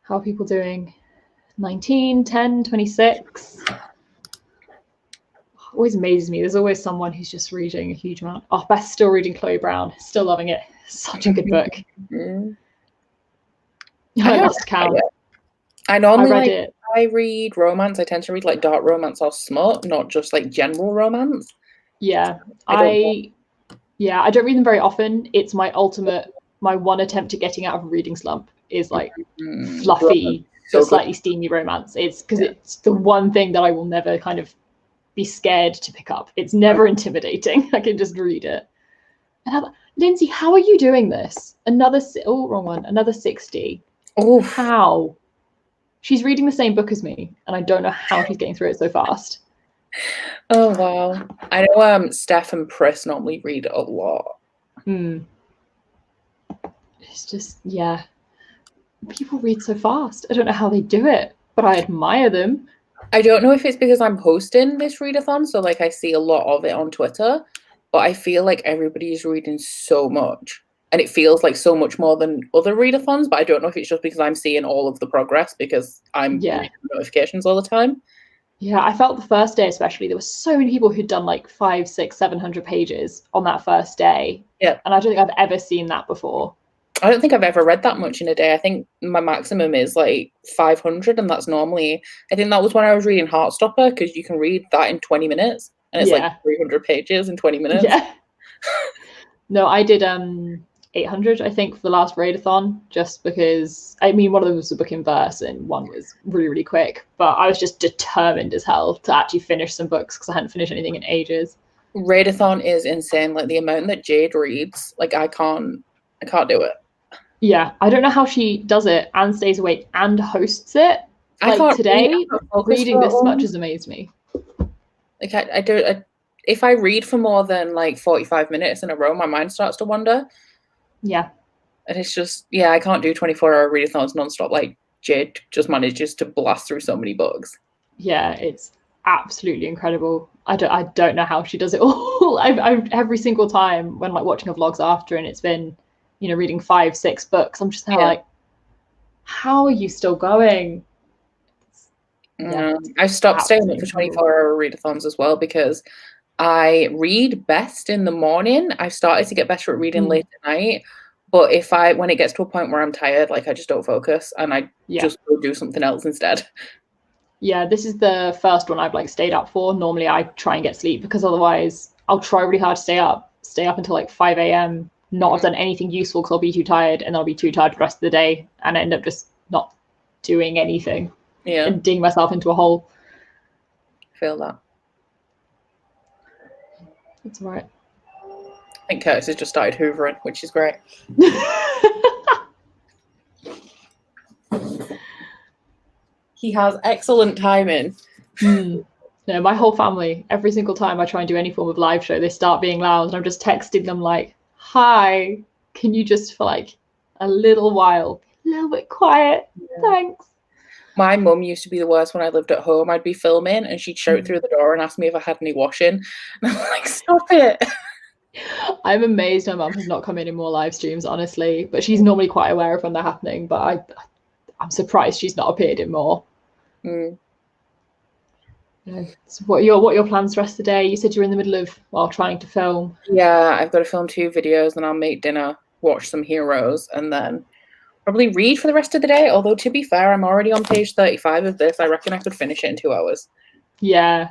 How are people doing? 19, 10, 26. Always amazes me. There's always someone who's just reading a huge amount. Oh, Beth's still reading Chloe Brown. Still loving it. Such a good book. I lost count. I normally read it. I read romance. I tend to read like dark romance or smut, not just like general romance. Yeah. I don't read them very often. It's my one attempt at getting out of a reading slump is like fluffy, but slightly steamy romance. It's because it's the one thing that I will never kind of be scared to pick up. It's never intimidating. I can just read it. And Lindsay, how are you doing this? Another 60. Oh, how? She's reading the same book as me, and I don't know how she's getting through it so fast. Oh wow! I know Steph and Pris normally read a lot. It's just people read so fast. I don't know how they do it, but I admire them. I don't know if it's because I'm hosting this readathon, so like I see a lot of it on Twitter, but I feel like everybody is reading so much, and it feels like so much more than other readathons. But I don't know if it's just because I'm seeing all of the progress because I'm getting notifications all the time. Yeah, I felt the first day especially, there were so many people who'd done like 500, 600, 700 pages on that first day. Yeah. And I don't think I've ever seen that before. I don't think I've ever read that much in a day. I think my maximum is like 500, and that's normally, I think that was when I was reading Heartstopper, because you can read that in 20 minutes, and it's like 300 pages in 20 minutes. Yeah. No, I did 800, I think, for the last readathon, just because, I mean, one of them was a book in verse, and one was really, really quick, but I was just determined as hell to actually finish some books, because I hadn't finished anything in ages. Readathon is insane. Like, the amount that Jade reads, like, I can't do it. Yeah, I don't know how she does it and stays awake and hosts it. Like today, reading this much has amazed me. Like I don't. If I read for more than like 45 minutes in a row, my mind starts to wander. Yeah, and it's just I can't do 24-hour readathons nonstop. Like Jade just manages to blast through so many books. Yeah, it's absolutely incredible. I don't know how she does it all. I every single time when like watching her vlogs after, and it's been, reading 5-6 books, I'm just like, how are you still going? I stopped staying up for 24-hour readathons as well, because I read best in the morning. I've started to get better at reading late at night, but when it gets to a point where I'm tired, like I just don't focus, and I just go do something else instead. Yeah, this is the first one I've like stayed up for. Normally I try and get sleep, because otherwise I'll try really hard to stay up until like 5 a.m. not have done anything useful because I'll be too tired, and I'll be too tired the rest of the day, and I end up just not doing anything and digging myself into a hole. Feel that. That's right. I think Curtis has just started hoovering, which is great. He has excellent timing. No, my whole family, every single time I try and do any form of live show, they start being loud, and I'm just texting them like, hi, can you just for like a little while be a little bit quiet? Thanks. My mum used to be the worst when I lived at home. I'd be filming and she'd shout through the door and ask me if I had any washing. And I'm like, stop it. I'm amazed my mum has not come in more live streams, honestly, but she's normally quite aware of when they're happening, but I'm surprised she's not appeared in more. So what are your plans the rest of the day? You said you're in the middle of trying to film. Yeah, I've got to film 2 videos, and I'll make dinner, watch some heroes, and then probably read for the rest of the day. Although, to be fair, I'm already on page 35 of this. I reckon I could finish it in 2 hours. Yeah.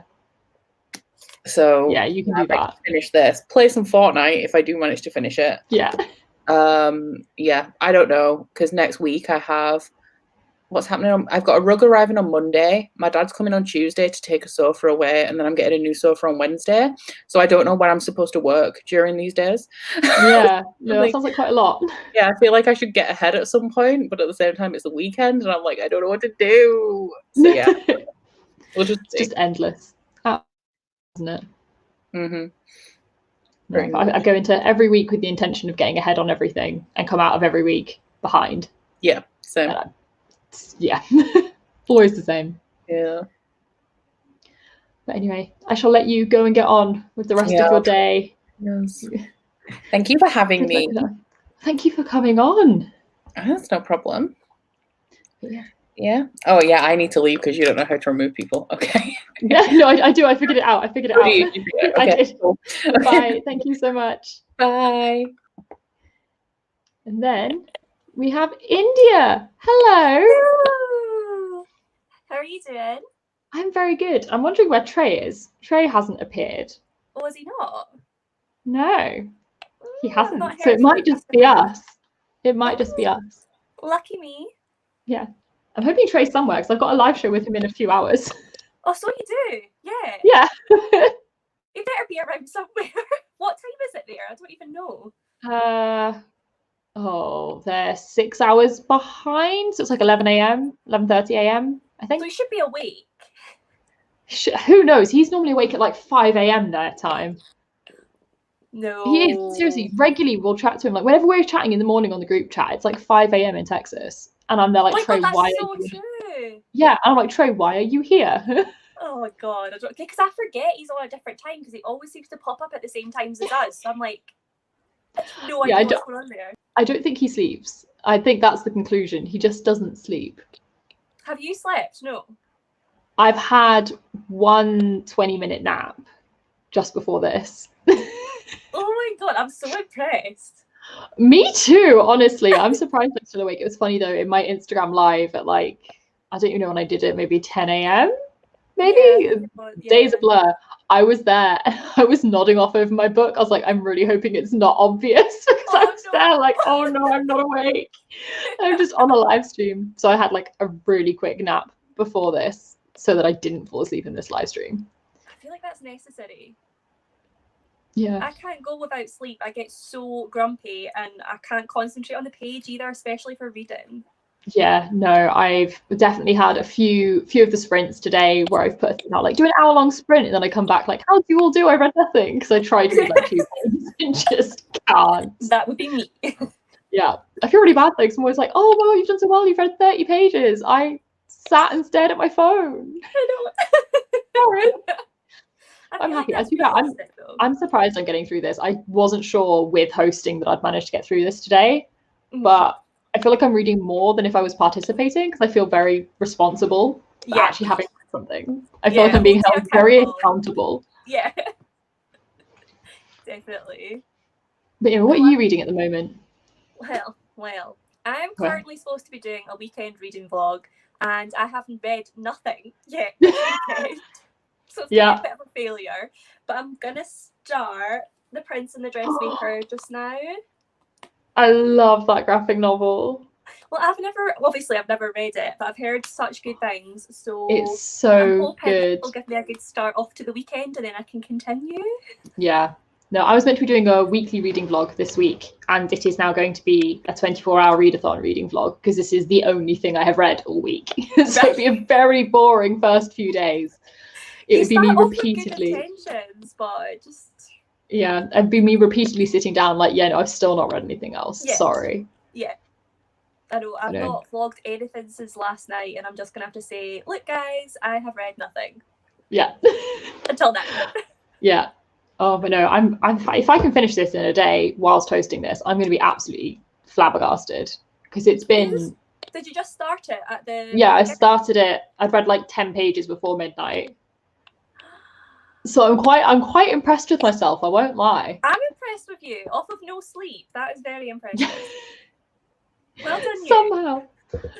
So yeah, you can do that. Finish this. Play some Fortnite if I do manage to finish it. Yeah. I don't know, because next week I have what's happening? I've got a rug arriving on Monday. My dad's coming on Tuesday to take a sofa away, and then I'm getting a new sofa on Wednesday. So I don't know when I'm supposed to work during these days. Yeah, no, that sounds like quite a lot. Yeah, I feel like I should get ahead at some point, but at the same time, it's the weekend, and I'm like, I don't know what to do. So yeah, we'll just see. It's just endless, isn't it? Mm-hmm. I go into every week with the intention of getting ahead on everything and come out of every week behind. Yeah, same. Yeah, always the same. Yeah. But anyway, I shall let you go and get on with the rest of your day. Yes. Thank you for having me. Thank you for coming on. That's no problem. Yeah. Yeah. Oh, yeah. I need to leave because you don't know how to remove people. Okay. Yeah. No, I do. I figured it out. Okay. I did. Cool. Bye. Thank you so much. Bye. And then we have India. Hello. Hello. How are you doing? I'm very good. I'm wondering where Trey is. Trey hasn't appeared. Or is he not? No, he hasn't. not So it heard might from just him. be us. It might just be us. Lucky me. Yeah. I'm hoping Trey's somewhere because I've got a live show with him in a few hours. Oh, so you do? Yeah. Yeah. He better be around somewhere. What time is it there? I don't even know. They're 6 hours behind. So it's like 11 a.m., 11:30 a.m., I think. So he should be awake. Who knows? He's normally awake at like 5 a.m. their time. No. He is, seriously, regularly we'll chat to him. Like whenever we're chatting in the morning on the group chat, it's like 5 a.m. in Texas. And I'm there like, Trey, that's why so are you true. Yeah, and I'm like, Trey, why are you here? Oh my god. Because I forget he's on a different time because he always seems to pop up at the same times as us. So I'm like, no idea what's going on there. I don't think he sleeps. I think that's the conclusion. He just doesn't sleep. Have you slept? No. I've had one 20-minute nap just before this. Oh my god, I'm so impressed. Me too, honestly. I'm surprised I'm still awake. It was funny though, in my Instagram live at like, I don't even know when I did it, maybe 10 a.m. Maybe? Yeah. Days a blur. I was there. I was nodding off over my book. I was like, I'm really hoping it's not obvious because I was there like, oh no, I'm not awake. I'm just on a live stream. So I had like a really quick nap before this so that I didn't fall asleep in this live stream. I feel like that's necessary. Yeah. I can't go without sleep. I get so grumpy and I can't concentrate on the page either, especially for reading. Yeah, no, I've definitely had a few of the sprints today where I've put a thing out like, do an hour-long sprint, and then I come back like, how do you all do? I read nothing because I tried to read like 2 pages and just can't. That would be me. Yeah, I feel really bad though because I'm always like, oh wow, you've done so well, you've read 30 pages. I sat and stared at my phone. I know. Sorry. I'm happy. I'm surprised I'm getting through this. I wasn't sure with hosting that I'd managed to get through this today, but I feel like I'm reading more than if I was participating because I feel very responsible for actually having something. I feel like I'm being held very accountable. Yeah, definitely. But yeah, what are you reading at the moment? Well, I'm currently supposed to be doing a weekend reading vlog, and I haven't read nothing yet this weekend. So it's a bit of a failure. But I'm gonna start The Prince and the Dressmaker just now. I love that graphic novel. Well, I've never read it, but I've heard such good things. So it's so good. It'll give me a good start off to the weekend, and then I can continue. Yeah. No, I was meant to be doing a weekly reading vlog this week, and it is now going to be a 24-hour readathon reading vlog because this is the only thing I have read all week. So it'd be a very boring first few days. It would be me repeatedly. Good intentions, but just. Yeah, it'd be me repeatedly sitting down like, yeah, no, I've still not read anything else. Yeah. Sorry. Yeah. I know, I've not vlogged anything since last night, and I'm just going to have to say, look, guys, I have read nothing. Yeah. Until then. Yeah. Oh, but no, I'm if I can finish this in a day whilst hosting this, I'm going to be absolutely flabbergasted because it's been. Did you just start it at the? Yeah, I started it. I'd read like 10 pages before midnight. So I'm quite impressed with myself. I won't lie. I'm impressed with you. Off of no sleep. That is very impressive. Well done, you. Somehow.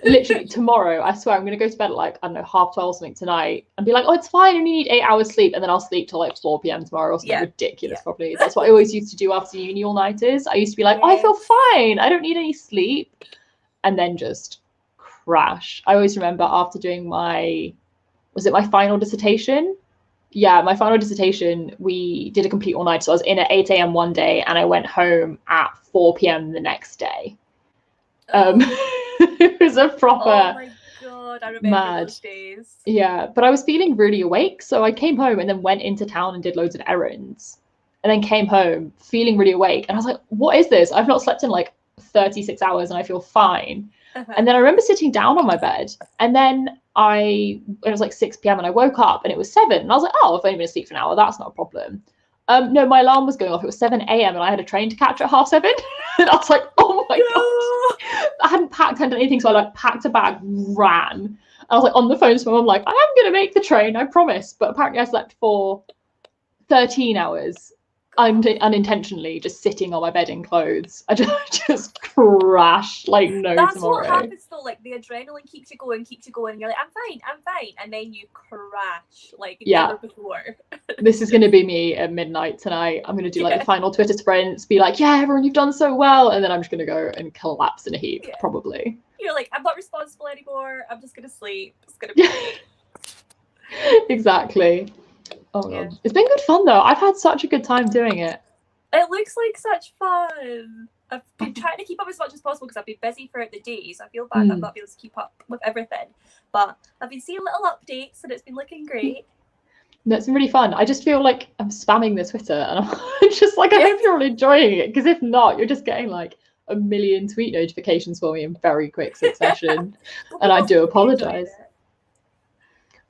Literally tomorrow, I swear I'm gonna go to bed at like, I don't know, 12:30 something tonight and be like, oh, it's fine, I only need 8 hours sleep, and then I'll sleep till like 4 p.m. tomorrow or something ridiculous probably. That's what I always used to do after uni all-nighters. I used to be like, oh, I feel fine, I don't need any sleep, and then just crash. I always remember after doing my final dissertation? Yeah, my final dissertation, we did a complete all night. So I was in at 8 a.m. one day and I went home at 4 p.m. the next day. It was a proper Oh my god, I remember those days. Yeah, but I was feeling really awake. So I came home and then went into town and did loads of errands. And then came home feeling really awake. And I was like, what is this? I've not slept in like 36 hours and I feel fine. And then I remember sitting down on my bed and then it was like 6 p.m. and I woke up and it was 7. And I was like, oh, I've only been asleep for an hour. That's not a problem. No, my alarm was going off. It was 7 a.m. and I had a train to catch at 7:30. And I was like, oh my God. I hadn't done anything. So I like packed a bag, ran. I was like on the phone to my mum, like, I am going to make the train, I promise. But apparently I slept for 13 hours. I'm unintentionally just sitting on my bed in clothes. I just crash like no That's tomorrow. That's what happens though. Like the adrenaline keeps you going. And you're like, I'm fine, and then you crash like never before. This is going to be me at midnight tonight. I'm going to do like the final Twitter sprints, be like, yeah, everyone, you've done so well, and then I'm just going to go and collapse in a heap, probably. You're like, I'm not responsible anymore. I'm just going to sleep. It's going to be Exactly. Oh my God. It's been good fun though. I've had such a good time doing it. It looks like such fun. I've been trying to keep up as much as possible because I've been busy throughout the day, so I feel bad that I'm not able to keep up with everything. But I've been seeing little updates and it's been looking great. No, it's been really fun. I just feel like I'm spamming the Twitter and I'm just like, I hope you're all enjoying it, because if not, you're just getting like a million tweet notifications for me in very quick succession. And I do apologize.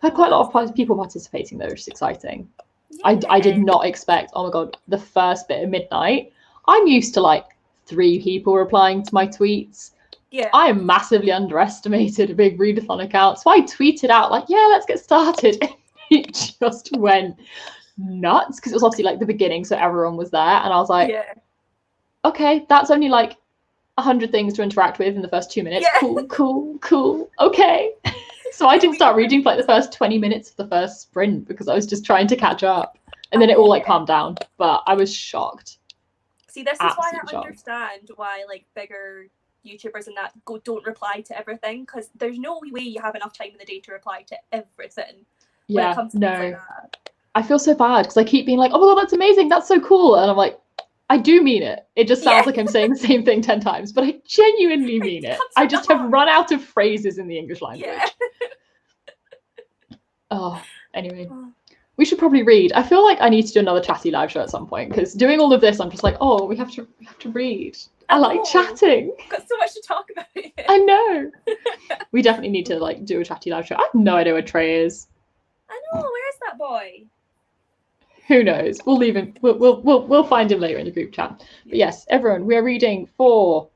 I've had quite a lot of people participating though, which is exciting. I did not expect, oh my God, the first bit of midnight. I'm used to like 3 people replying to my tweets. Yeah. I massively underestimated a big readathon account. So I tweeted out like, yeah, let's get started. It just went nuts because it was obviously like the beginning. So everyone was there. And I was like, okay, that's only like 100 things to interact with in the first 2 minutes. Cool. Okay. So I didn't start reading for like the first 20 minutes of the first sprint because I was just trying to catch up. And then it all like calmed down. But I was shocked. See, this is why I understand why like bigger YouTubers and that don't reply to everything, because there's no way you have enough time in the day to reply to everything. When it comes to things like that. I feel so bad because I keep being like, oh my God, that's amazing. That's so cool. And I'm like, I do mean it. It just sounds like I'm saying the same thing 10 times, but I genuinely mean it. I just have run out of phrases in the English language. Oh, anyway. We should probably read. I feel like I need to do another chatty live show at some point, because doing all of this, I'm just like, oh, we have to read. I like chatting. We've got so much to talk about. I know. We definitely need to like do a chatty live show. I have no idea where Trey is. I know. Where is that boy? Who knows? We'll leave him. We'll find him later in the group chat. But yes, everyone, we are reading for.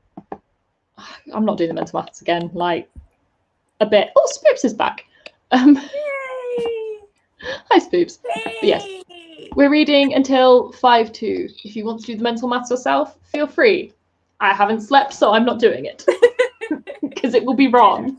I'm not doing the mental maths again. Like a bit. Oh, Spoops is back. Yay! Hi, Spoops. But yes, we're reading until 5:2. If you want to do the mental maths yourself, feel free. I haven't slept, so I'm not doing it because it will be wrong.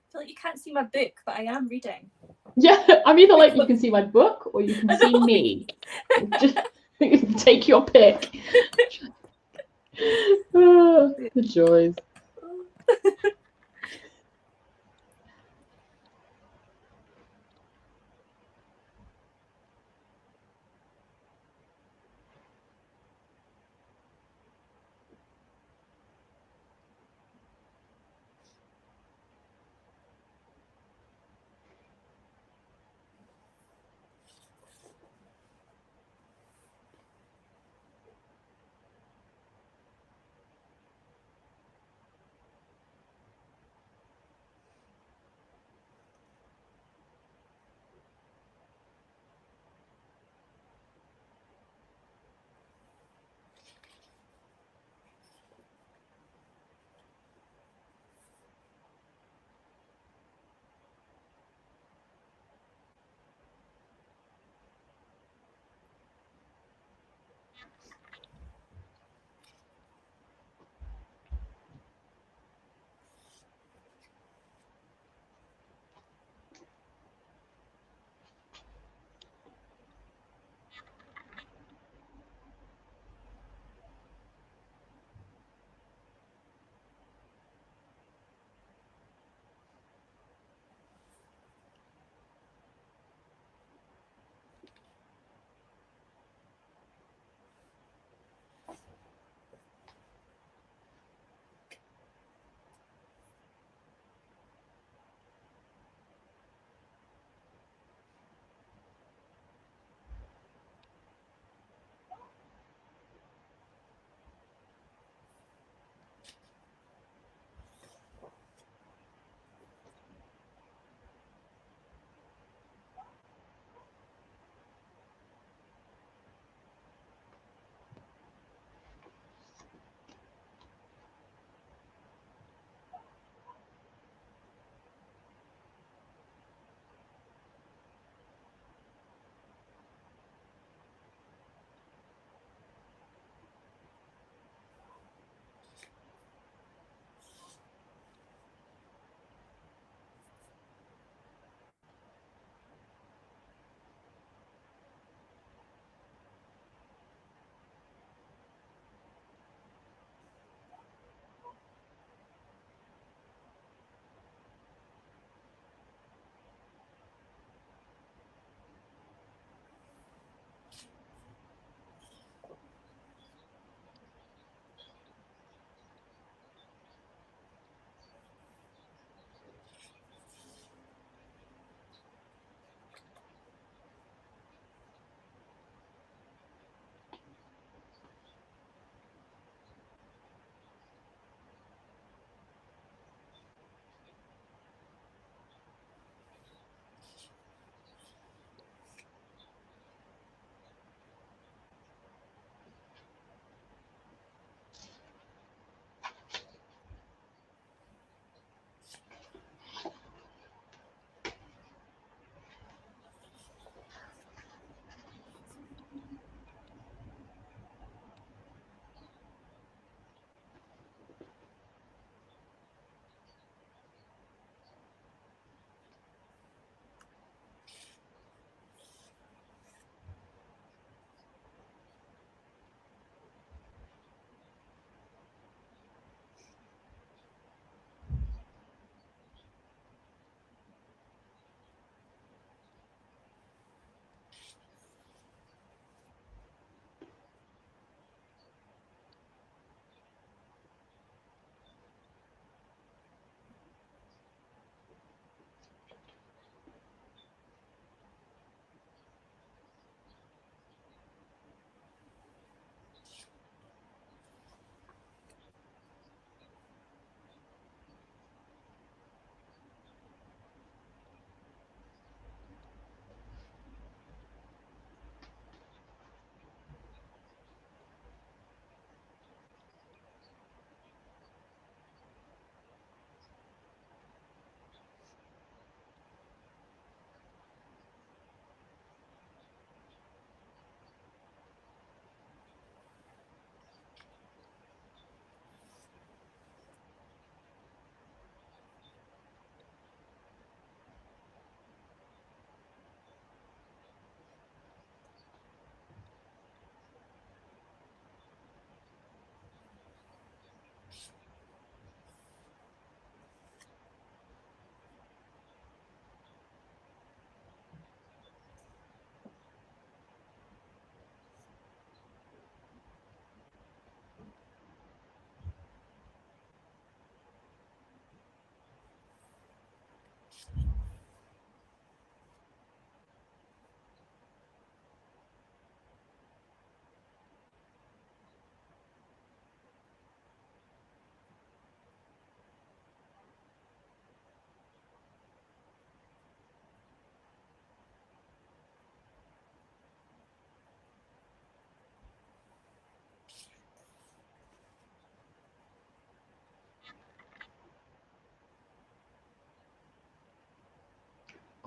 I feel like you can't see my book, but I am reading. Yeah, I'm either like you can see my book or you can see me. Just take your pick. Oh, the joys.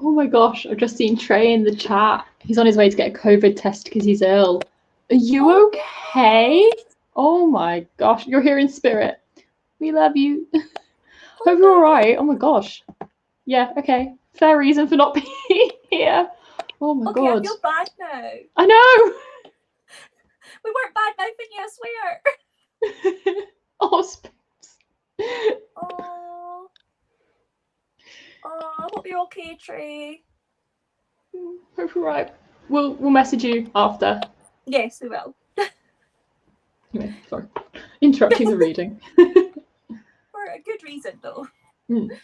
Oh my gosh, I've just seen Trey in the chat. He's on his way to get a COVID test because he's ill. Are you okay? Oh my gosh, you're here in spirit. We love you. Hope you're all right. Oh my gosh. Yeah, okay. Fair reason for not being here. Oh my god. I feel bad now. I know. We weren't bad mouthing you, I swear. Oh, Spoops. Oh, I hope you're okay, Trey. Hope you're right. We'll message you after. Yes, we will. Anyway, sorry. Interrupting the reading. For a good reason, though. Mm.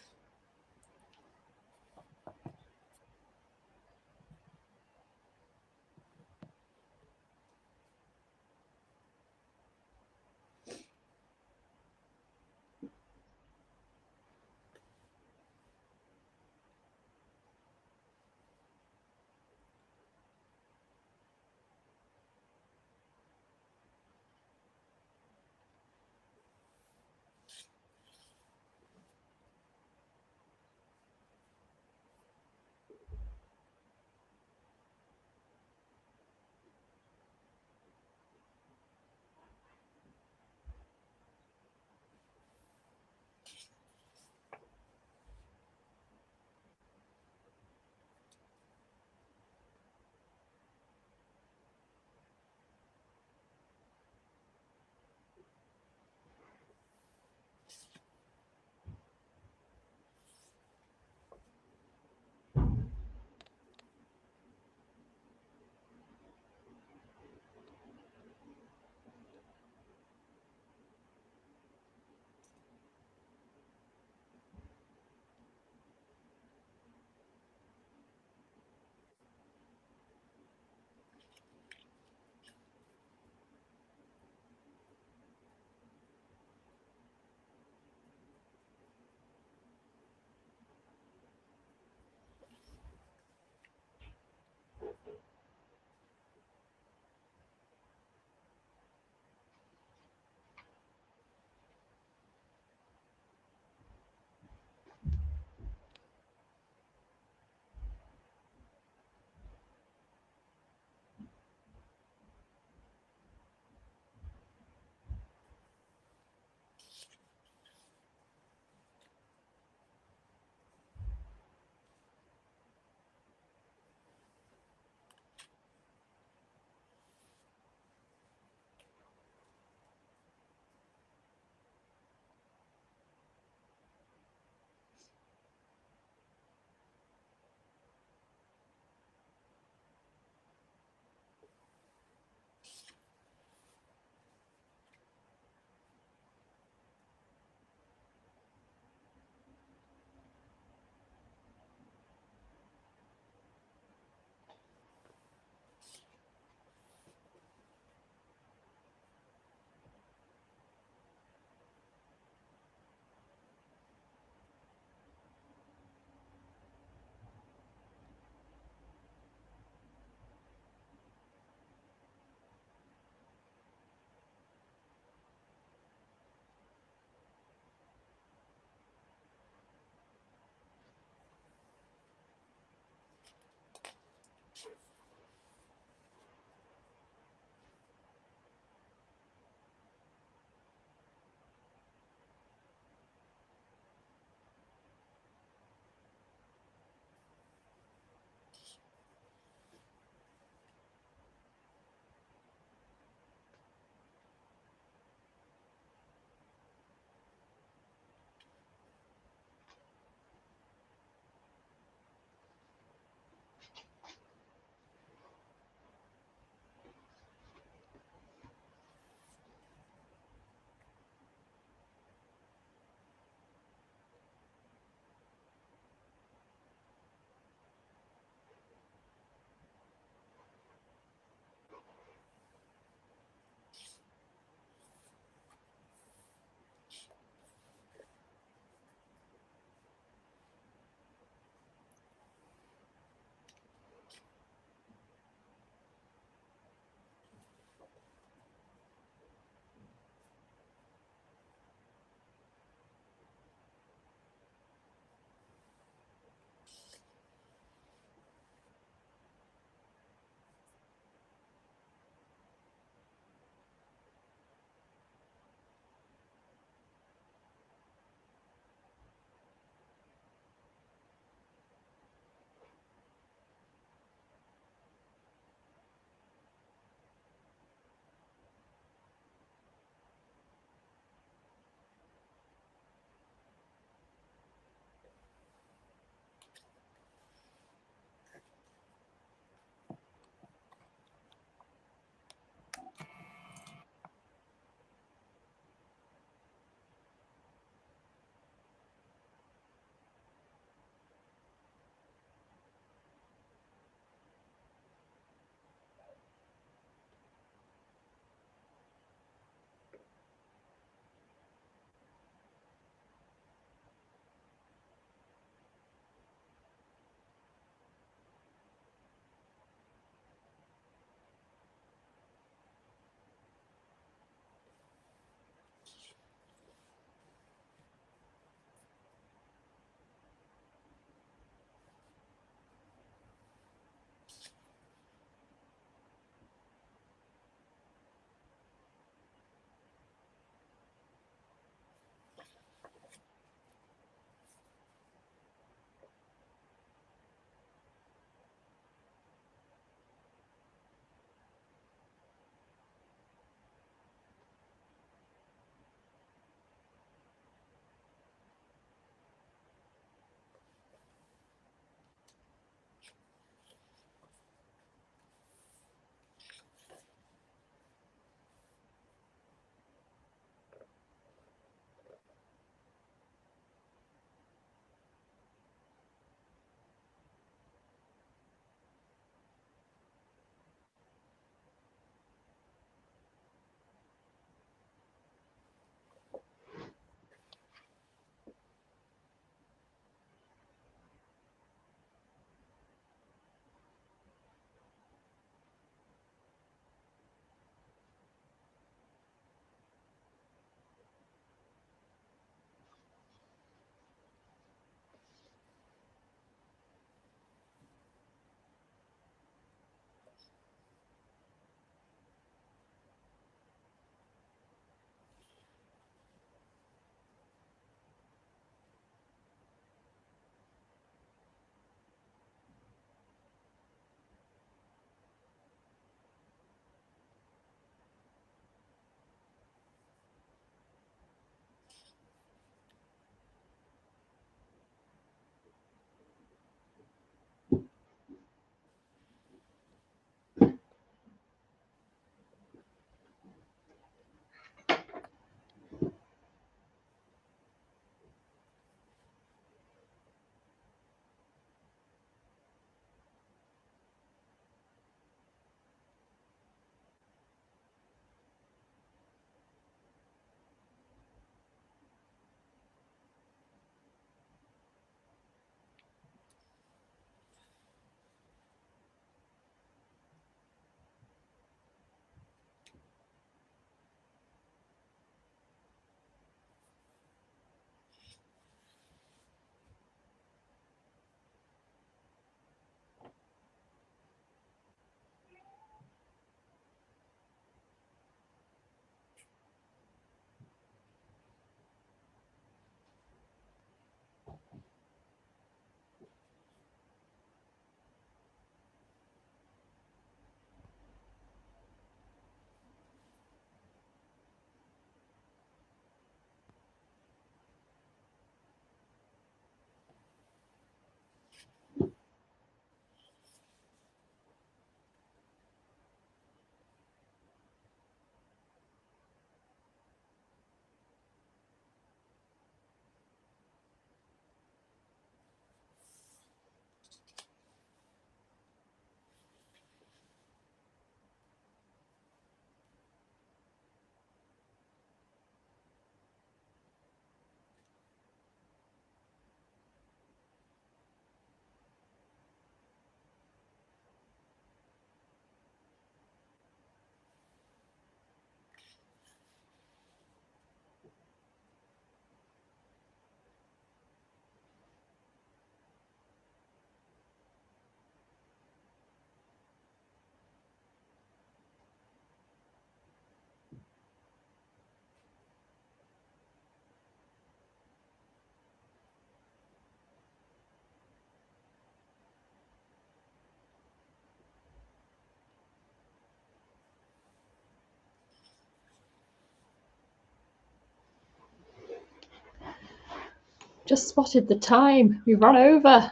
just spotted the time. We run over.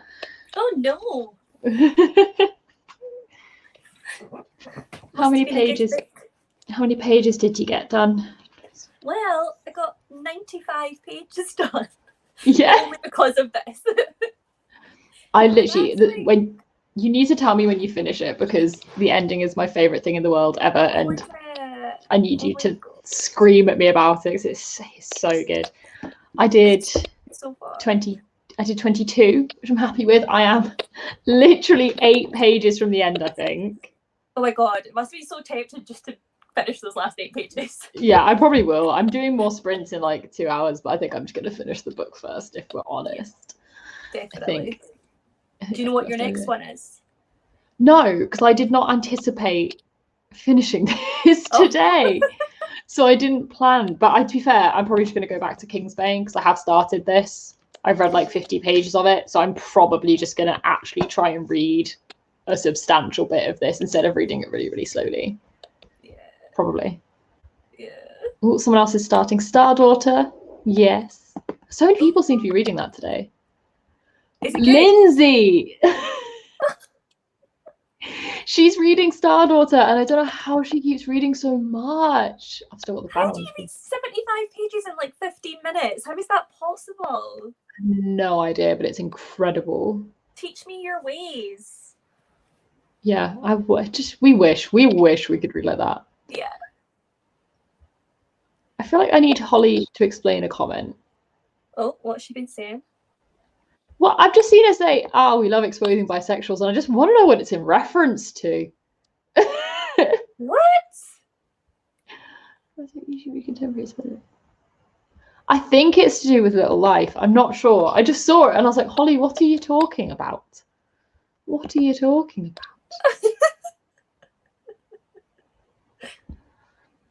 Oh no. How many pages? How many pages did you get done? Well, I got 95 pages done. Yeah. Only because of this. I literally, when you need to tell me when you finish it, because the ending is my favorite thing in the world ever, and I need you to scream at me about it, because it's so good. I did 22, which I'm happy with. I am literally 8 pages from the end, I think. Oh my god, it must be so tempting just to finish those last 8 pages. Yeah, I probably will. I'm doing more sprints in like 2 hours, but I think I'm just going to finish the book first, if we're honest. Definitely. Do you know what your next one is? No, because I did not anticipate finishing this today. So I didn't plan. But to be fair, I'm probably just going to go back to Kingsbane because I have started this. I've read like 50 pages of it. So I'm probably just going to actually try and read a substantial bit of this instead of reading it really, really slowly. Yeah. Probably. Yeah. Ooh, someone else is starting Stardaughter. Yes. So many people seem to be reading that today. Is it good? Lindsay! She's reading Stardaughter, and I don't know how she keeps reading so much. I've still got the How do you read 75 pages in like 15 minutes? How is that possible? No idea, but it's incredible. Teach me your ways. Yeah, we wish we could read like that. Yeah. I feel like I need Holly to explain a comment. Oh, what's she been saying? Well, I've just seen her say, "Oh, we love exposing bisexuals," and I just want to know what it's in reference to. What? I think it's to do with Little Life. I'm not sure. I just saw it and I was like, Holly, what are you talking about? What are you talking about?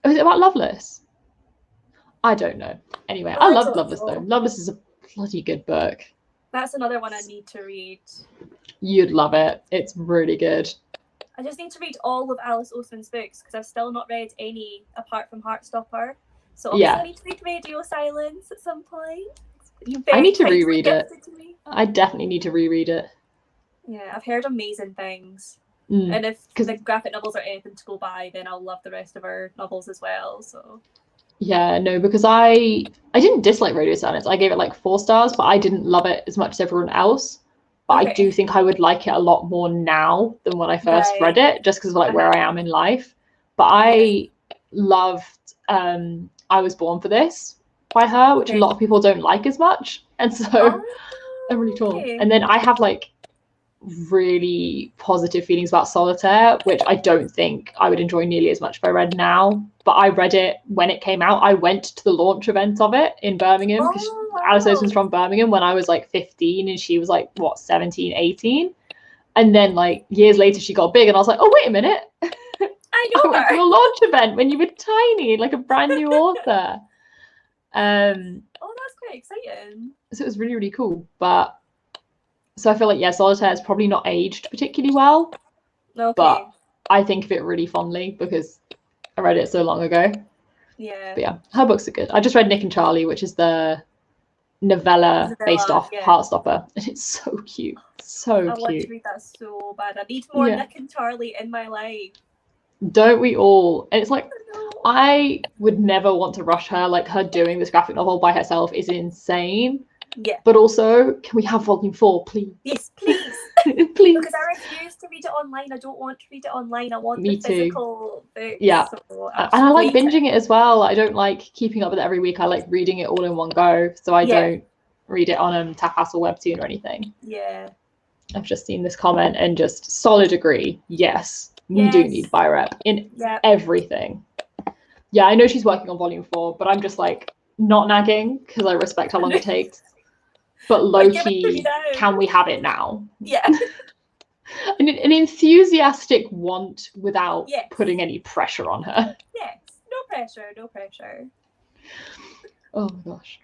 Is it about Loveless? I don't know. Anyway, I loved Loveless though. Loveless is a bloody good book. That's another one I need to read. You'd love it. It's really good. I just need to read all of Alice Oseman's books because I've still not read any apart from Heartstopper. So obviously I need to read Radio Silence at some point. I need to reread it. I definitely need to reread it. Yeah, I've heard amazing things. And if the graphic novels are anything to go by, then I'll love the rest of her novels as well. So yeah, no, because I didn't dislike Radio Silence. I gave it like 4 stars, but I didn't love it as much as everyone else. But I do think I would like it a lot more now than when I first read it, just because of like where I am in life. But I loved I Was Born for This by her, which a lot of people don't like as much. And so I'm really torn. And then I have like really positive feelings about Solitaire, which I don't think I would enjoy nearly as much if I read now. But I read it when it came out. I went to the launch event of it in Birmingham because Alice Oseman's from Birmingham when I was like 15 and she was like, what, 17, 18? And then like years later she got big and I was like, oh, wait a minute. I know I went to your launch event when you were tiny, like a brand new author. Oh, that's quite exciting. So it was really, really cool. But so I feel like, yeah, Solitaire is probably not aged particularly well. Okay. But I think of it really fondly because I read it so long ago. Yeah. But yeah, her books are good. I just read Nick and Charlie, which is the novella based off Heartstopper. And it's so cute. So cute. I want to read that so bad. I need more Nick and Charlie in my life. Don't we all? And it's like, I would never want to rush her. Like her doing this graphic novel by herself is insane. Yeah. But also, can we have volume 4, please? Yes, please. Please. Because I refuse to read it online. I don't want to read it online. I want the physical book. Yeah. So and I like binging it as well. I don't like keeping up with it every week. I like reading it all in one go. So I don't read it on Tapas or Webtoon or anything. Yeah. I've just seen this comment and just solid agree. Yes, we do need BiRep in everything. Yeah, I know she's working on volume 4, but I'm just like not nagging because I respect how long it takes. But low-key, can we have it now? Yeah. An enthusiastic want without putting any pressure on her. Yes, no pressure, no pressure. Oh my gosh.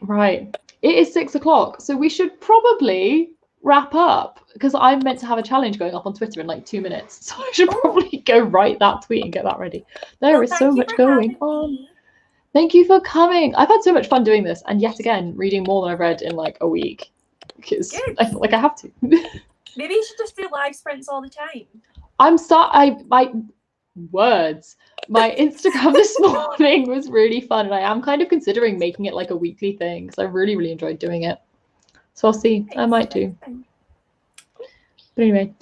Right. It is 6 o'clock, so we should probably wrap up because I'm meant to have a challenge going up on Twitter in like 2 minutes. So I should probably go write that tweet and get that ready. There is so much going on. Thank you for coming. I've had so much fun doing this, and yet again, reading more than I've read in like a week, because I feel like I have to. Maybe you should just do live sprints all the time. My words. My Instagram this morning was really fun, and I am kind of considering making it like a weekly thing because I really, really enjoyed doing it. So I'll see. I might do. But anyway,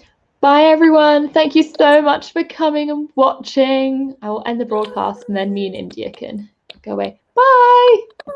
bye everyone. Thank you so much for coming and watching. I will end the broadcast, and then me and India can go away. Bye. Bye.